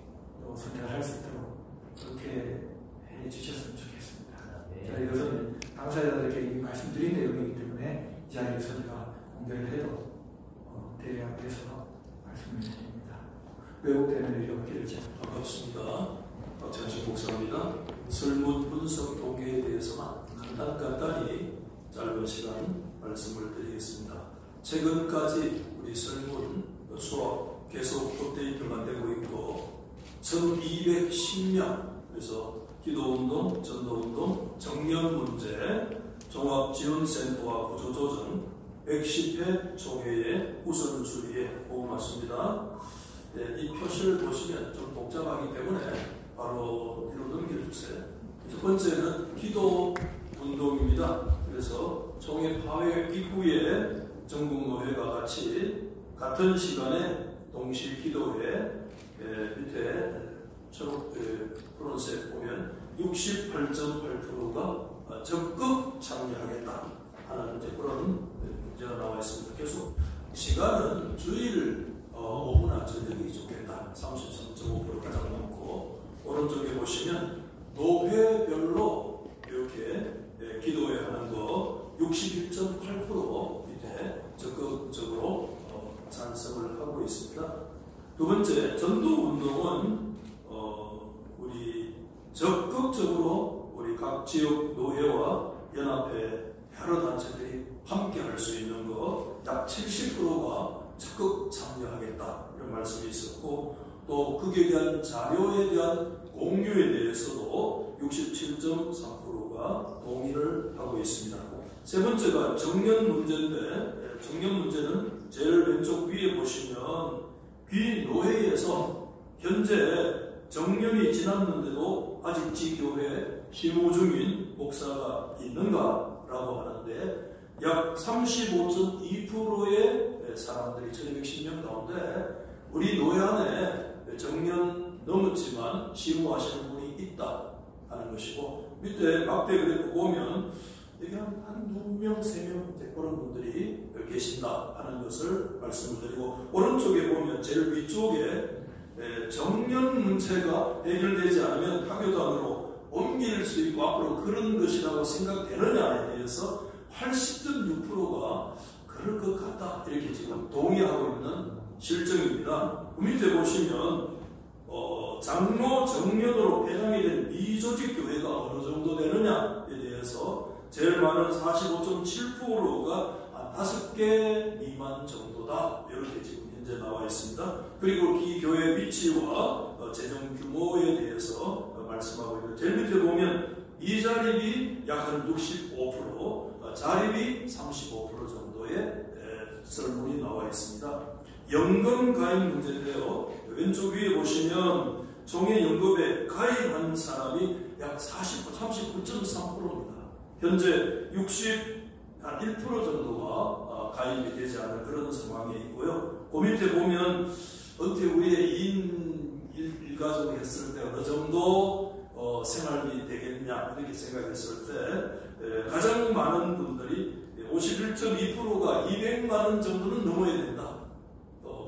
또 선택을 할 수 있도록 그렇게 해 주셨으면 좋겠습니다. 자, 이것은 당사자들에게 말씀드린 내용이기 때문에 이 자리에서 제가 공개를 해도 대략해서 말씀을 드립니다. 왜곡되는 일이 없기를 반갑습니다. 박찬식 목사입니다. 설문 분석 통계에 대해서만 간단히 짧은 시간 말씀을 드리겠습니다. 최근까지 우리 설문 수업 계속 업데이트가 되고 있고 1210명 그래서 기도운동, 전도운동, 청년문제, 종합지원센터와 구조조정 110회 총회의 우선순위에 포함했습니다. 이 표시를 보시면 좀 복잡하기 때문에 바로 뒤로 넘겨주세요. 첫 번째는 기도운동입니다. 그래서 총회 파회 이후에 전국노회가 같은 시간에 동시 기도회 밑에 초록 푸른색 보면 68.8%가 적극 참여하겠다 하는 이제 그런 문제가 나와 있습니다. 계속 시간은 주일 오후나 저녁이 좋겠다. 33.5% 가장 많고 오른쪽에 보시면 노회별로 이렇게 기도회 하는 거 61.8% 밑에 적극적으로 찬성을 하고 있습니다. 두 번째, 전도운동은 우리 적극적으로 우리 각 지역 노회와 연합회 여러 단체들이 함께 할 수 있는 거 약 70%가 적극 참여하겠다 이런 말씀이 있었고, 또 거기에 대한 자료에 대한 공유에 대해서도 67.3%가 동의를 하고 있습니다. 세 번째가 정년 문제인데, 정년 문제는 제일 왼쪽 위에 보시면 귀노회에서 현재 정년이 지났는데도 아직 지교회 실무 중인 목사가 있는가라고 하는데, 약 35.2%의 사람들이 1210명 가운데 우리 노회 안에 정년 넘었지만 실무하시는 분이 있다 하는 것이고, 밑에 막대 그래프 보면 여기 한 2명, 3명 그런 분들이 계신다 하는 것을 말씀을 드리고, 오른쪽에 보면 제일 위쪽에 정년 문제가 해결되지 않으면 학교단으로 옮길 수 있고 앞으로 그런 것이라고 생각되느냐에 대해서 80.6%가 그럴 것 같다 이렇게 지금 동의하고 있는 실정입니다. 그 밑에 보시면 장로 정년으로 폐장이 된 미조직 교회가 어느 정도 되느냐에 대해서 제일 많은 45.7%가 한 5개 미만 정도다 이렇게 지금 현재 나와 있습니다. 그리고 이 교회 위치와 재정 규모에 대해서 말씀하고 있는데, 제일 밑에 보면 미자립이 약 한 65%, 자립이 35% 정도의 설문이 나와 있습니다. 연금 가입 문제인데요. 왼쪽 위에 보시면 종회 연금에 가입한 사람이 약 39.3%입니다. 현재 1% 정도가 가입이 되지 않은 그런 상황에 있고요. 그 밑에 보면 어떻게 우리의 2인 1가정 했을 때 어느 정도 생활비 되겠냐 이렇게 생각했을 때 가장 많은 분들이 51.2%가 200만 원 정도는 넘어야 된다.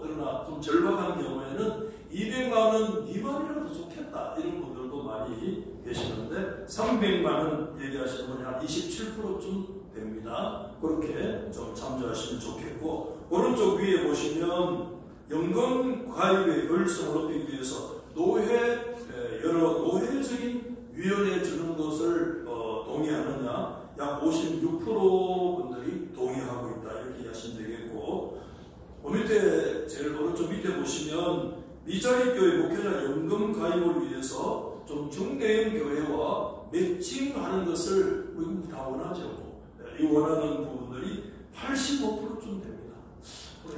그러나 좀 절박한 경우에는 200만 원 미만이라도 좋겠다 이런 분들도 많이 계시는데, 300만 원 얘기하시는 분이 한 27%쯤 됩니다. 그렇게 좀 참조하시면 좋겠고, 오른쪽 위에 보시면 연금 가입의 효율성을 높이기 위해서 여러 노회적인 위원회 주는 것을 동의하느냐, 약 56% 분들이 동의하고 있다 이렇게 이해하시면 되겠고, 그 밑에 제일 오른쪽 밑에 보시면 미자립교회 목회자 연금 가입을 위해서 좀 중대형 교회와 매칭하는 것을 우리 다 원하죠. 이 원하는 부분들이 85%쯤 됩니다.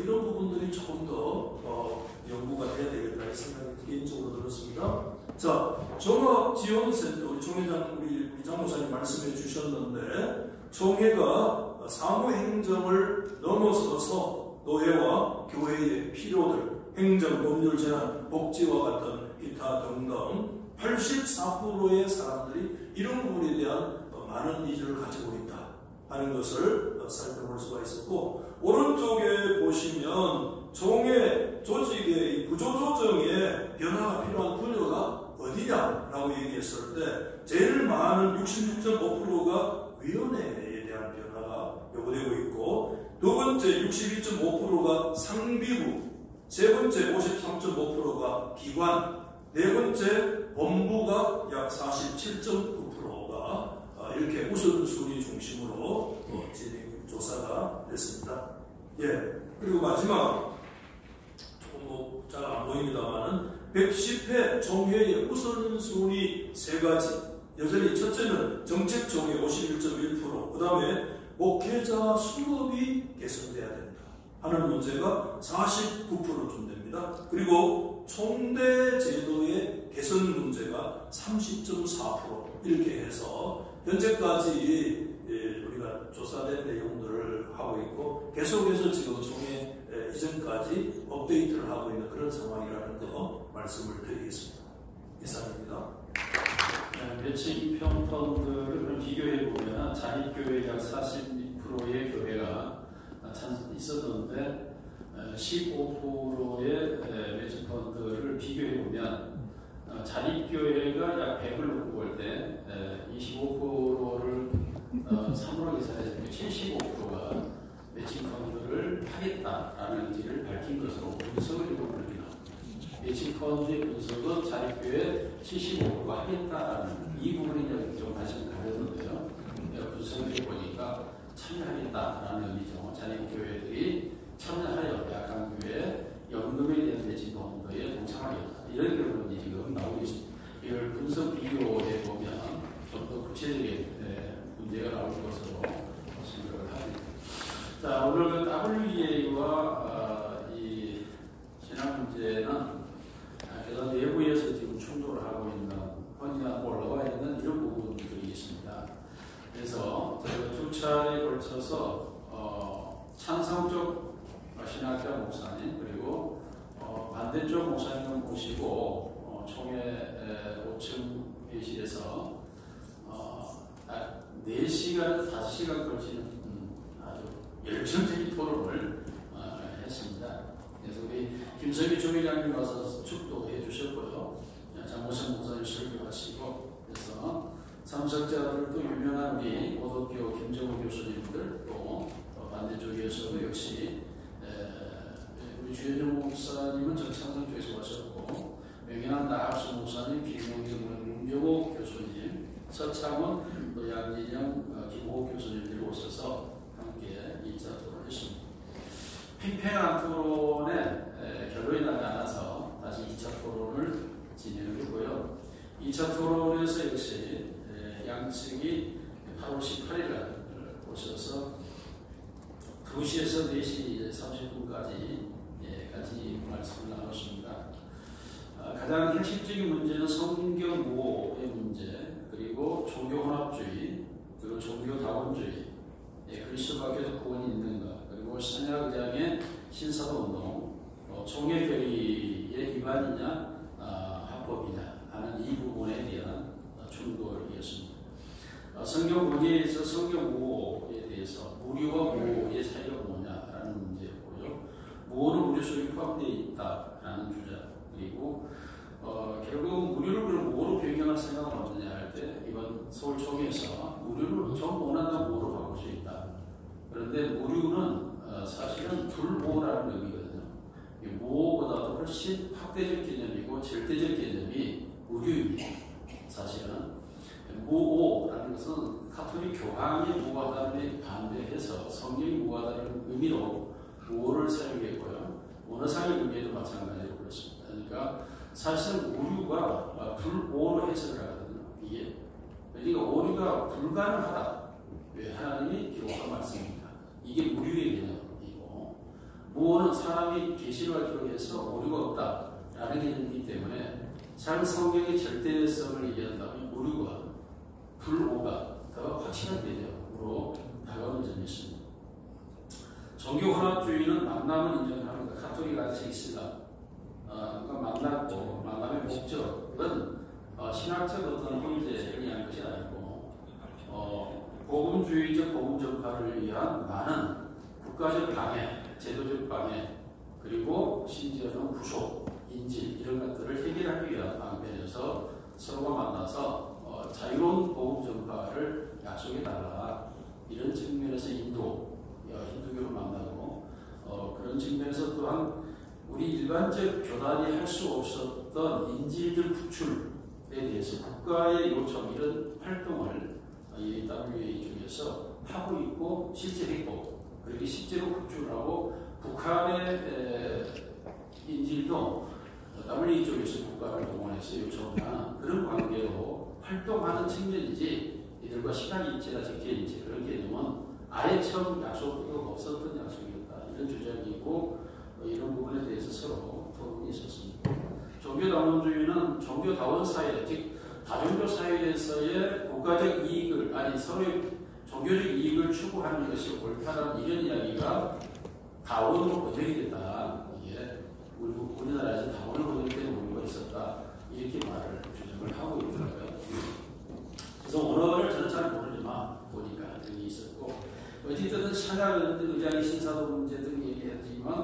이런 부분들이 조금 더 연구가 돼야 되겠다 이 생각이 개인적으로 들었습니다. 자, 종합지원센터 우리 총회장 우리 장모사님 말씀해 주셨는데, 총회가 사무행정을 넘어서서 노회와 교회의 필요들, 행정, 법률 제한, 복지와 같은 기타 등등 84%의 사람들이 이런 부분에 대한 많은 니즈를 가지고 있다 하는 것을 살펴볼 수가 있었고, 오른쪽에 보시면 총회 조직의 구조조정에 변화가 필요한 분야가 어디냐라고 얘기했을 때 제일 많은 66.5%가 위원회에 대한 변화가 요구되고 있고, 두 번째 62.5%가 상비부, 세 번째 53.5%가 기관, 네 번째 법무부가 약 47.9%가 이렇게 우선순위 중심으로 진행 조사가 됐습니다. 예, 그리고 마지막 조금 잘 안 보입니다만은 110회 총회의 우선순위 세 가지. 여전히 첫째는 정책 총회 51.1%, 그 다음에 목회자 수급이 개선돼야 된다 하는 문제가 49%좀 됩니다. 그리고 총대 제도의 개선 문제가 30.4% 이렇게 해서 현재까지 우리가 조사된 내용들을 하고 있고, 계속해서 지금 총회 이전까지 업데이트를 하고 있는 그런 상황이라는 거 말씀을 드리겠습니다. 이상입니다. 매칭 평펀드를 비교해 보면 자립교회 약 42%의 교회가 있었는데 15%의 매칭 펀드를 비교해 보면 자립교회가 약 100을 놓고 볼 때 25%를 3으로 계산해서 75%가 매칭 펀드를 하겠다라는 의지를 밝힌 것으로 분석을 해보면 이렇게 나옵니다. 매칭 펀드의 분석은 자립교회 75%가 하겠다라는 이 부분이 좀 관심을 가졌는데요. 분석해 보니까 참여하겠다라는 의미죠. 자립교회들이 참여하여 약한 교회 연금에 대한 매칭 펀드에 동참하겠다. 이런 결론이 지금 나오고 있습니다. 이걸 분석 비교해 보면 좀 더 구체적인 문제가 나올 것으로 생각을 합니다. 자, 오늘 그 WEA와 이 신앙 문제는 그래서 내부에서 지금 충돌을 하고 있는 혼이나 올라와 있는 이런 부분들이 있습니다. 그래서 저희가 두 차례에 걸쳐서 찬성적 신학자 목사님 그리고 반대쪽 목사님을 모시고 총회 5층 회의실에서 4시간에서 5시간 걸치는 아주 열정적인 토론을 했습니다. 그래서 우리 김석희 총회장님 와서 축도해 주셨고요. 장모선 목사님 설교하시고 그래서 참석자들도 유명한 우리 고덕교 김정우 교수님들 또 반대쪽에서도 역시 우리 주현정 목사님은 정창성 쪽에서 오셨고 명예한 나합수 목사님, 김용경 교수님, 서창원, 또 양진영, 김호욱 교수님들이 오셔서 함께 2차 토론을 했습니다. 팽팽한 토론에 결론이 나지 않아서 다시 2차 토론을 진행을 했고요. 2차 토론에서 역시 양측이 8월 18일 날 오셔서 2시에서 4시 30분까지 같이 말씀을 나눴습니다. 가장 핵심적인 문제는 성경 모호의 문제, 그리고 종교혼합주의, 그리고 종교다원주의, 그리스도밖에도 구원이 있는가, 그리고 신약의장의 신사도운동, 총회결의의 위반이냐, 합법이냐 하는 이 부분에 대한 충돌이었습니다. 성경 문제에서 성경 모호에 대해서 무료와 모호의 차이가 뭐냐라는 문제였고요. 모호는 무료 속에 포함되어 있다라는 주장, 그리고 결국 무료를 그럼 뭐로 변경할 생각은 없느냐 할 때 이번 서울 총회에서 무료를 전부 원한다면 뭐로 바꿀 수 있다. 그런데 무료는 사실은 불모라는 의미거든요. 모보다도 훨씬 확대적 개념이고 절대적 개념이 무료입니다. 사실은 모호라는 것은 가톨릭 교황이 모호하다는 반대해서 성경이 모호하다는 의미로 모호를 사용했고요. 원어상의 의미에도 마찬가지로 그렇습니다. 그러니까 사실은 오류가 불오로 해석을 하거든요. 이게 그러니까 오류가 불가능하다. 왜? 하나님이 기록한 말씀입니다. 이게 무료의 개념이고, 모호는 사람이 계시를 기록해서 오류가 없다라는 개념이기 때문에 잘 성경의 절대성을 얘기한다면 오류가 불오가 더 확실한 개념으로 다가오는 점이 있습니다. 종교혼합주의는 만남을 인정합니다. 가톨릭 안식 이슬람 그러니까 만났고 만남의 목적은 신학적 어떤 문제를 위한 것이 아니고 복음주의적 복음 전파를 위한 많은 국가적 방해, 제도적 방해, 그리고 심지어는 구속, 인질 이런 것들을 해결하기 위한 방면에서 서로가 만나서 자유로운 복음 전파를 약속해달라 이런 측면에서 힌두교를 만나고 그런 측면에서 또한 우리 일반적 교단이 할 수 없었던 인질들 구출에 대해서 국가의 요청 이런 활동을 이 WA 쪽에서 하고 있고 실제 했고 그렇게 실제로 구출하고 북한의 인질도 WA 쪽에서 국가를 동원해서 요청하는 그런 관계로 활동하는 측면이지 이들과 시간 일체나 적계 일체 그런 개념은 아예 처음 약속도 없었던 약속이었다 이런 주장이고 이런 부분에 대해서 서로 토론이 있었습니다. 종교다원주의는 종교다원 사회, 즉 다종교 사회에서의 국가적 이익을 아니 서로의 종교적 이익을 추구하는 것이 옳다는 이런 이야기가 다원으로 번역이 됐다. 이게 우리나라에서 다원으로 번역된 원고가 있었다. 이렇게 말을 주장을 하고 있더라고요. 그래서 언어를 저는 잘 모르지만 보니까 그게 있었고 어쨌든 신약의장의 신사도 문제 등 얘기했지만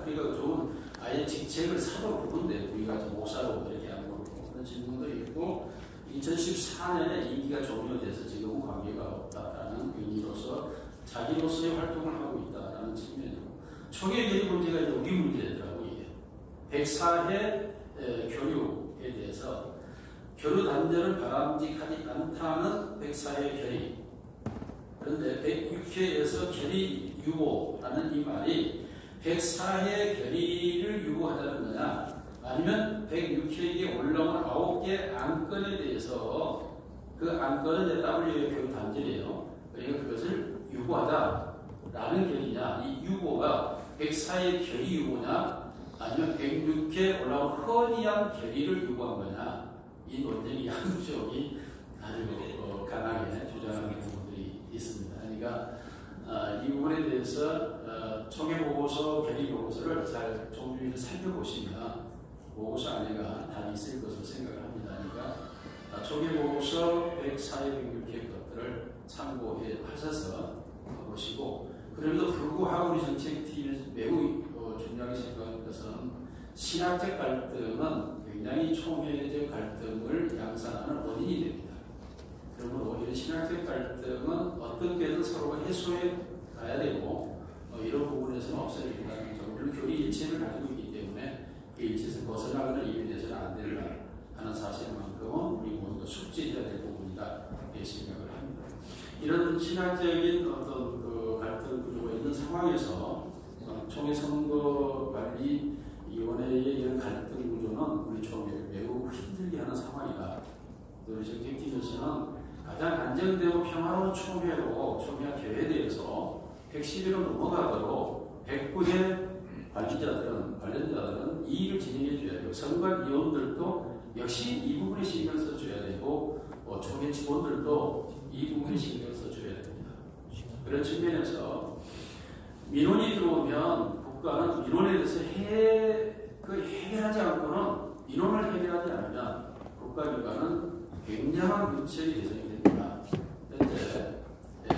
우리가 좋은 아예 직책을 사도 부른데 우리가 목사로 이렇게 안 모르고 그런 질문도 있고 2014년에 임기가 종료돼서 지금은 관계가 없다라는 의미로서 자기로서의 활동을 하고 있다라는 측면이고 총회 결의 문제가 이제 우리 문제더라고요. 이게 104회 교류에 대해서 교류 단절은 바람직하지 않다는 백사의 결의. 그런데 106회에서 결의 유보라는 이 말이 104회 결의를 유보하자는 거냐, 아니면 106회에 올라온 9개 안건에 대해서 그 안건은 이제 W의 교류 단절이에요. 그러니까 그것을 유보하자라는 결의냐, 이 유보가 104의 결의 유보냐, 아니면 106회 올라온 허니한 결의를 유보한 거냐, 이 논쟁이 양쪽이 아주 강하게 주장하는 부분들이 있습니다. 그러니까 이 부분에 대해서 총회보고서, 결의보고서를 잘 종류를 살펴보시면 보고서 안에가 답이 있을 것으로 생각을 합니다. 그러니까 총회보고서 104회 106회 것들을 참고해 하셔서 보시고, 그럼에도 불구하고 우리 정책팀에서 매우 중요하게 생각하는 것은 신학적 갈등은 굉장히 총회적 갈등을 양산하는 원인이 됩니다. 그러므로 이런 신학적 갈등은 어떻게든 서로가 해소해 가야 되고 이런 부분에서는 없어야 된다는 점, 물론 교리 일체를 가지고 있기 때문에 그 일체에서 벗어나거나 이에 대해서는 안 된다 하는 사실만큼은 우리 모두가 숙지해야 될 부분이다 이렇게 생각을 합니다. 이런 신학적인 어떤 그 갈등 구조가 있는 상황에서 총회선거관리위원회의 이런 갈등 구조는 우리 총회를 매우 힘들게 하는 상황이다. 우리 정책팀에서는 가장 안정되고 평화로운 총회와 개회대에서 110일로 넘어가도록 109회 관련자들은 이익을 진행해 줘야 되고, 선관위원들도 역시 이 부분에 신경 써줘야 되고, 총회 직원들도 이 부분에 신경 써줘야 됩니다. 그런 측면에서 민원이 들어오면 국가는 민원에 대해서 해결하지 않고는, 민원을 해결하지 않으면 국가기관은 굉장한 문책이 예상이 됩니다. 현재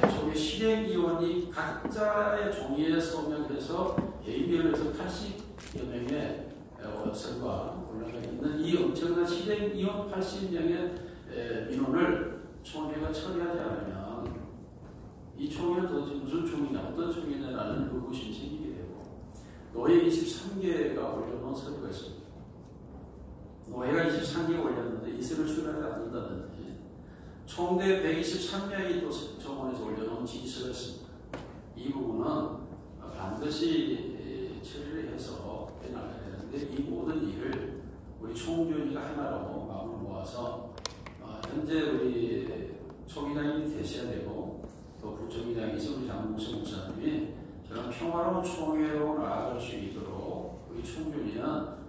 총회 실행위원이 각자의 종이에 서명해서 개인별로해서 80여 명의 선과 올라가 있는 이 엄청난 실행위원 80명의 민원을 총회가 처리하지 않으면 이 총회는 도대체 무슨 총회냐, 어떤 총회냐라는 의구심이 생기게 되고, 노예 23개가 올려놓은 서류가 있습니다. 노예가 23개가 올렸는데 이슬을 수행하지 않는다든지, 총대 123명이 또 정원에서 올려놓은 지시가 있습니다. 이 부분은 반드시 처리를 해서 해나가야 되는데, 이 모든 일을 우리 총주의가 하나로 마음을 모아서 현재 우리 총회장님이 되셔야 되고, 또 부총회장이신 우리 장봉수 목사님이 저런 평화로운 총회로 나아갈 수 있도록 우리 총주의는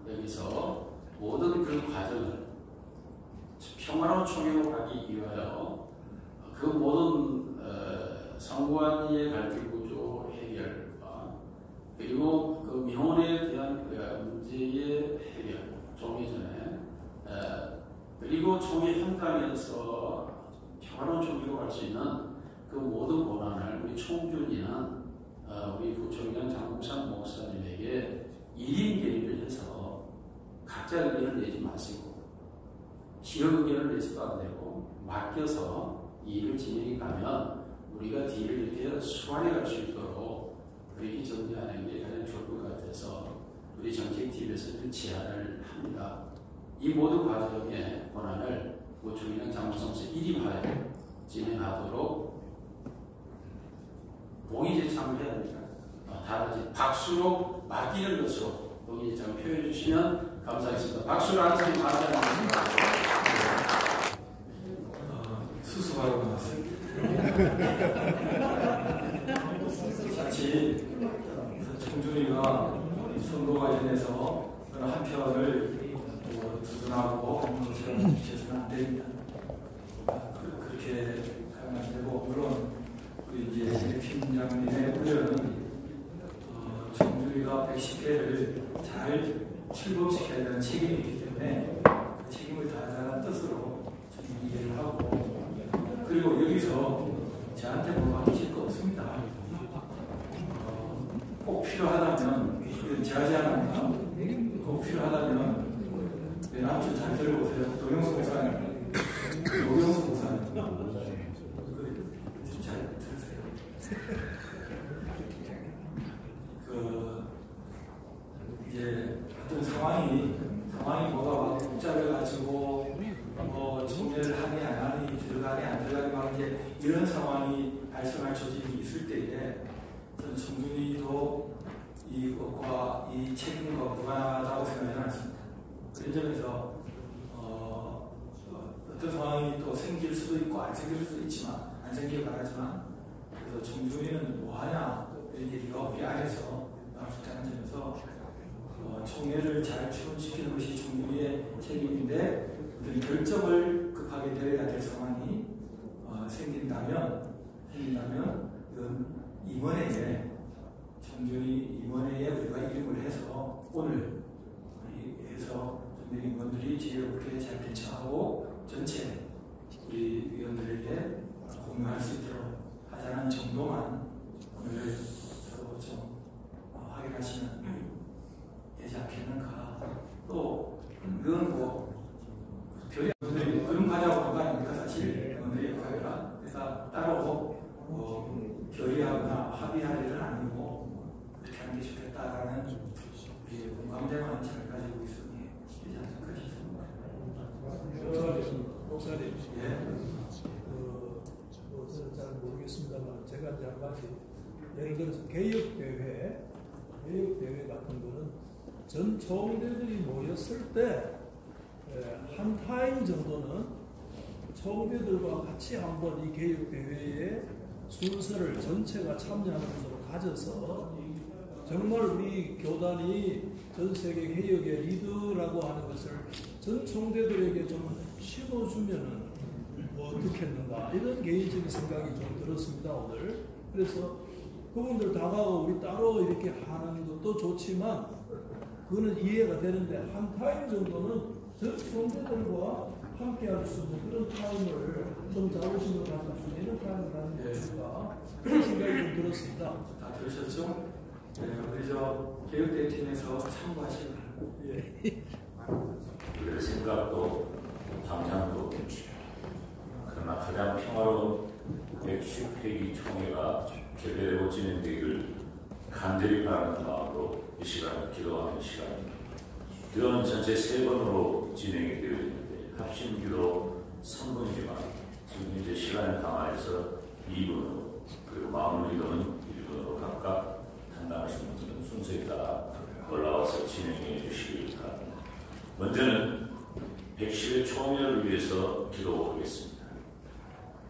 여기서 모든 그 과정을 평화로운 총회로 가기 위하여 그 모든 상관위의 갈등 구조 해결과, 그리고 그 민원에 대한 문제의 해결, 총회 전에, 그리고 총회 현장에서 평화로운 총회로 갈 수 있는 그 모든 권한을 우리 총준이는 우리 부총장 장국산 목사님에게 1인 결의를 해서 각자 의견을 내지 마시고, 지역 의견을 내서도 안 되고 맡겨서 이 일을 진행해 가면 우리가 뒤를 이렇게 수완해 갈 수 있도록 그렇게 정리하는 게 가장 좋을 것 같아서 우리 정책팀에서 제안을 합니다. 이 모든 과정의 권한을 부총장 장국산 1임하에 진행하도록 동의제청을 해야 합니다. 다 같이 박수로 맡기는 것으로 동의제청을 표현해 주시면 감사하겠습니다. 박수로 하는 사람이 감사합니다. 수수하고 나왔습니다. 같이 총준이가 선거 관련해서 한 편을 두둔하고 주셔서는 안 됩니다. 그렇게 하면 안 되고, 물론 우리 이제 팀장님의 훈련은 총준이가 110회를 잘 출범시켜야 되는 책임이 있기 때문에 그 책임을 다하자는 뜻으로 좀 이해를 하고, 그리고 여기서 저한테 뭐 하실 거 없습니다. 꼭 필요하다면, 제가 제안합니다. 꼭 필요하다면 아주 잘 들어보세요. 노영수 목사님, 노영수 목사님 잘 들으세요. 이제 어떤 상황이 뭐 이제 이런 상황이 발생할 조짐이 있을 때에 저는 청준이도 이것과 이 책임과 무관하다고 생각하지 않습니다. 그런 점에서 어떤 상황이 또 생길 수도 있고 안 생길 수도 있지만 안 생길 바라지만 그래서 청준이는 뭐하냐 이런 얘기가 우리 안에서 나올 수 있다는 점에서 총회를 잘 추진시키는 것이 청준이의 책임인데 어떤 결정을 급하게 내려야 될 상황이 생긴다면 이건 임원회에 청준이 임원회에 우리가 이름을 해서 오늘 우리 해서 청준이 임원들이 지혜롭게 잘 대처하고 전체 우리 위원들에게 공유할 수 있도록 하자는 정도만 오늘 서로 좀 확인하시면 되지 않겠는가. 또 이건 뭐 별이 그런 과자고 한 거 아닙니까 사실 오늘의 역할이라. 그래서 따로 결의하거나 합의할 일은 아니고 그렇게 하는 게 좋겠다라는 우리 공감대만 잘 가지고 있으니 되지 않을까 싶습니다. 목사님, 예. 저는 잘 모르겠습니다만 제가 이제 한 가지 예를 들어서 개혁대회 같은 거는 전 총대들이 모였을 때 한 타임 정도는 총대들과 같이 한번 이 개혁대회의 순서를 전체가 참여하는 것으로 가져서 정말 우리 교단이 전 세계 개혁의 리더라고 하는 것을 전 총대들에게 좀 심어주면은 뭐 어떻겠는가 이런 개인적인 생각이 좀 들었습니다 오늘. 그래서 그분들 다가오고 우리 따로 이렇게 하는 것도 좋지만 그거는 이해가 되는데 한 타임 정도는 전 총대들과 함께 할 수 있는 그런 타임을 좀 자부심을 가질 수 있는 타임을 가는 게 어떨까 그런 생각이 좀 들었습니다. 다 들으셨죠? 네, 우리 저 개혁대회 팀에서 참고하시기 바랍니다. 예. 우리의 생각도 방향도 그러나 가장 평화로운 110회기 총회가 제대로 진행되기를 간절히 바라는 마음으로 이 시간을 기도하는 시간입니다. 기도는 전체 3번으로 진행이 되어 있는데 합심 기도 3분이지만 지금 현재 시간을 감안해서 2분으로 그리고 마무리 기도는 1분으로 각각 담당하시는 분은 순서에 따라 올라와서 진행해 주시기 바랍니다. 먼저는 110회 총회를 위해서 기도하겠습니다.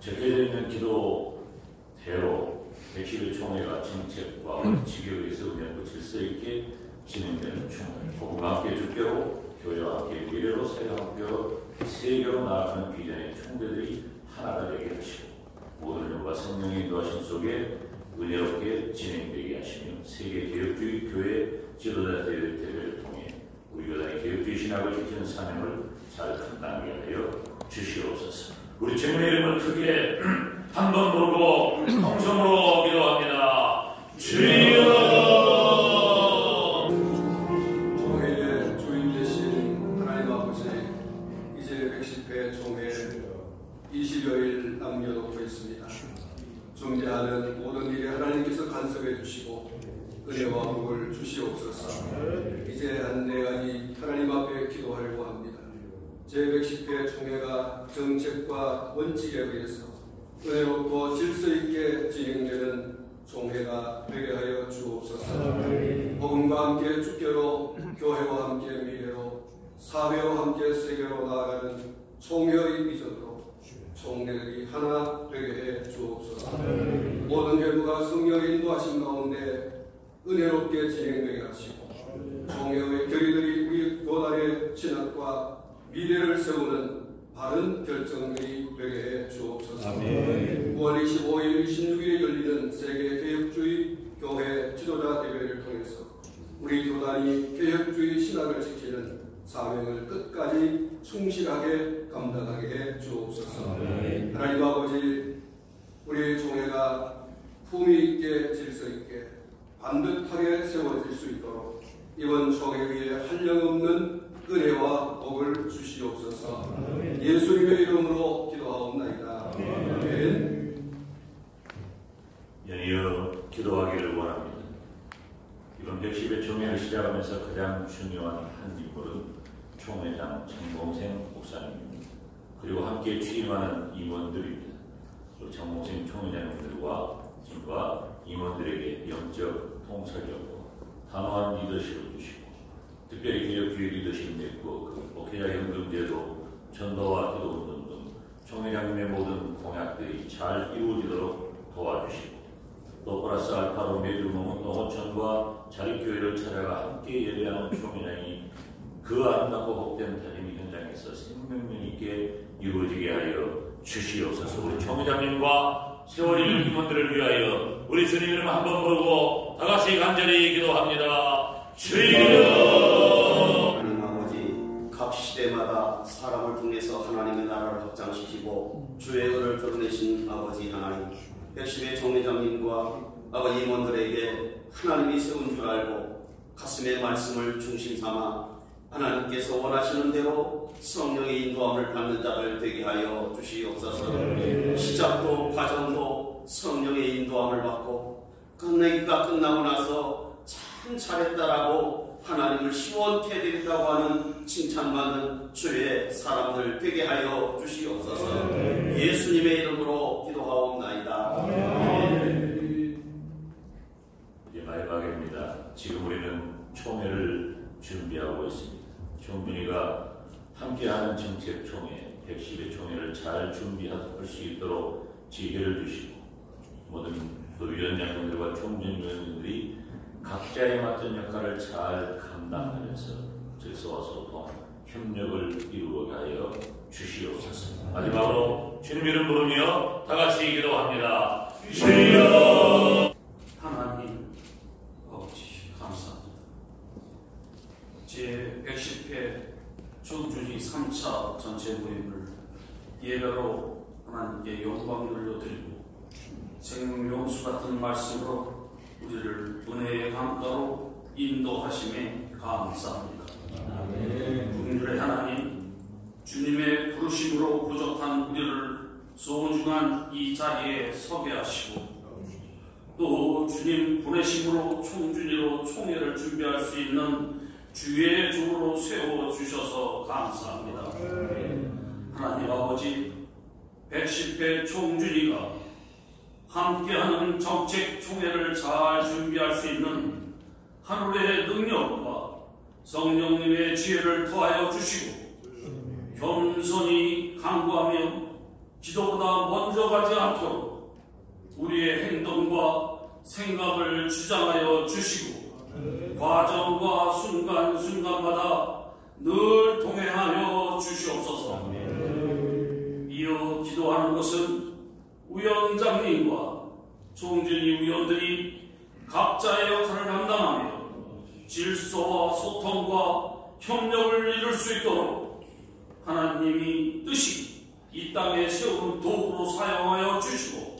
적혀져 있는 기도대로 110회 총회가 정책과 원칙에 의해서 운영과 질서 있게 진행되는 총회, 복음과 함께 주께로 교회와 함께 미래로 세계로 나아가는 비전의 총대들이 하나가 되게 하시고 모든 영과 성령의 인도하심 속에 은혜롭게 진행되게 하시며 세계 개혁주의 교회 지도자 대회를 통해 우리 교단의 개혁주의 신학을 지키는 사명을 잘 감당하게 하여 주시옵소서. 우리 주님의 이름을 크게 한 번 부르고 통성으로 기도합니다. 주여. 총회의 주인 되신 하나님 아버지, 이제 110회 총회 20여일 남겨놓고 있습니다. 존재하는 모든 일에 하나님께서 간섭해 주시고 은혜와 복을 주시옵소서. 이제 한 4가지 하나님 앞에 기도하려고 합니다. 제110회 총회가 정책과 원칙에 의해서 은혜롭고 질서 있게 진행되는 총회가 되게 하여 주옵소서. 복음과 함께 주께로, 교회와 함께 미래로, 사회와 함께 세계로 나아가는 총회의 비전으로 총회들이 하나 되게 해 주옵소서. 모든 회부가 성령의 인도하심 가운데 은혜롭게 진행되게 하시고 총회의 결의들이 우리 교단의 진학과 미래를 세우는 바른 결정들이 되게 해 주옵소서. 9월 25일, 26일에 열리는 세계 개혁주의 교회 지도자 대회를 통해서 우리 교단이 개혁주의 신학을 지키는 사명을 끝까지 충실하게 감당하게 해 주옵소서. 하나님 아버지, 우리 총회가 품위 있게 질서 있게 반듯하게 세워질 수 있도록 이번 총회 위에 한량없는 은혜와 복을 주시옵소서. 예수님의 이름으로 기도하옵나이다. 아멘. 연이어 기도하기를 원합니다. 이번 110회 총회를 시작하면서 가장 중요한 한 인물은 총회장 정봉생 목사님입니다. 그리고 함께 취임하는 임원들입니다. 단호한 리더십을 주시고 특별히 개혁교회 리더십 맺고 그 목회자 연금제도 전도와 기도운동 등 총회장님의 모든 공약들이 잘 이루어지도록 도와주시고 또 플러스 알파로 매주 농어촌과 자립교회를 찾아가 함께 예배하는 총회장이 그 아름답고 복된 다짐 현장에서 생명력 있게 이루어지게 하여 주시옵소서. 우리 총회장님과 세월일 임원들을 위하여 우리 주님 이름 한번 부르고 다같이 간절히 기도합니다. 주여! 하나님 아버지, 각 시대마다 사람을 통해서 하나님의 나라를 확장시키고 주의 의를 드러내신 아버지 하나님, 백십의 총회장님과 아버지 임원들에게 하나님이 세운 줄 알고 가슴의 말씀을 중심 삼아 하나님께서 원하시는 대로 성령의 인도함을 받는 자들 되게 하여 주시옵소서. 시작도 과정도 성령의 인도함을 받고 끝내기가 끝나고 나서 참 잘했다라고 하나님을 시원케 드린다고 하는 칭찬받는 주의 사람들 되게 하여 주시옵소서. 예수님의 이름으로 기도하옵나이다. 이제 마지막입니다. 지금 우리는 총회를 준비하고 있습니다. 총준이가 함께하는 정책총회, 110의 총회를 잘 준비할 수 있도록 지혜를 주시고 모든 위원장님들과 총준위원님들이 각자의 맡은 역할을 잘 감당하면서 질서와 소통, 협력을 이루어 가여 주시옵소서. 마지막으로 주님 이름 부르며 다같이 기도합니다. 주여! 하나님 아버지 감사합니다. 제110회 총준위 3차 전체 모임을 예배로 하나님께 영광 돌려드리고 생명수 같은 말씀으로 우리를 은혜의 강가로 인도하심에 감사합니다. 긍휼의 하나님, 주님의 부르심으로 부족한 우리를 소중한 이 자리에 서게 하시고 또 주님 보내심으로 총준위로 총회를 준비할 수 있는 주의 종으로 세워주셔서 감사합니다. 하나님 아버지, 110회 총준위가 함께하는 정책 총회를 잘 준비할 수 있는 하늘의 능력과 성령님의 지혜를 더하여 주시고 겸손히 간구하며 기도보다 먼저 가지 않도록 우리의 행동과 생각을 주장하여 주시고 과정과 순간순간마다 늘 동행하여 주시옵소서. 이어 기도하는 것은 위원장님과 총준위 위원들이 각자의 역할을 감당하며 질서와 소통과 협력을 이룰 수 있도록 하나님이 뜻이 이 땅에 세운 도구로 사용하여 주시고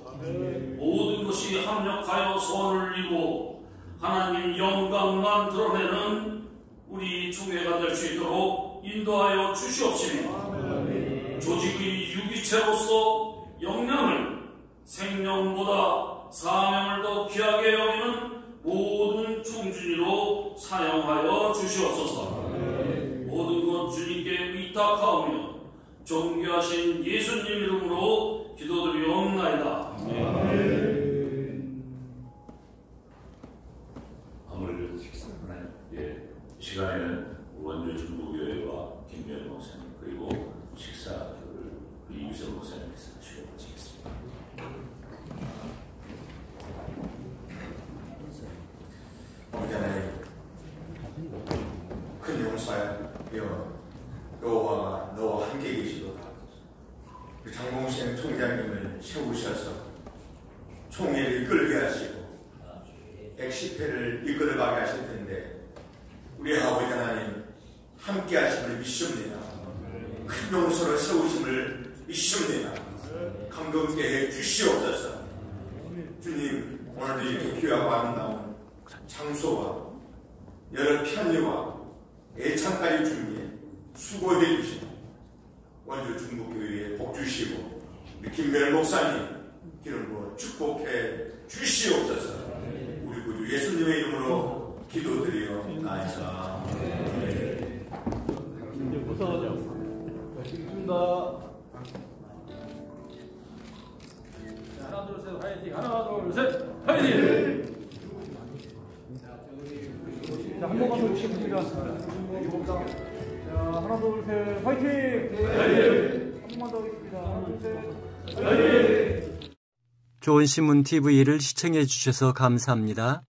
모든 것이 합력하여 선을 이루어 하나님 영광만 드러내는 우리 총회가 될 수 있도록 인도하여 주시옵시며 조직의 유기체로서 역량을 생명보다 사명을 더 귀하게 여기는 모든 총준위로 사용하여 주시옵소서. 모든 것 주님께 위탁하오며 존귀하신 예수님 이름으로 기도드리옵나이다. 아무래도 시간에는 원주 중부교회와 김명희 목사님 그리고 식사를 우리 유성 목사님께서 주어지겠습니다. 아버지 하나님, 큰 용사여 여호와가 너와 함께 계시도다. 장봉생 총장님을 세우셔서 총회를 이끌게 하시고 110회를 이끌어가게 하실 텐데 우리 아버지 하나님 함께 하심을 믿습니다. 큰 용서를 세우심을 믿습니다. 감동케 해 주시옵소서. 주님, 오늘도 이렇게 귀하고 아름다운 장소와 여러 편의와 애창까지 준비해 수고해 주시고 원주 중부교회에 복 주시고 우리 김별 목사님 기름 부어 축복해 주시옵소서. 우리 구주 예수님의 이름으로 기도드리옵나이다. 하나 둘 셋 화이팅. 하나 둘 셋 화이팅. 하나, 둘, 셋, 화이팅! 한 번만 더 하겠습니다. 하나, 둘, 셋, 화이팅! 좋은 신문 TV를 시청해 주셔서 감사합니다.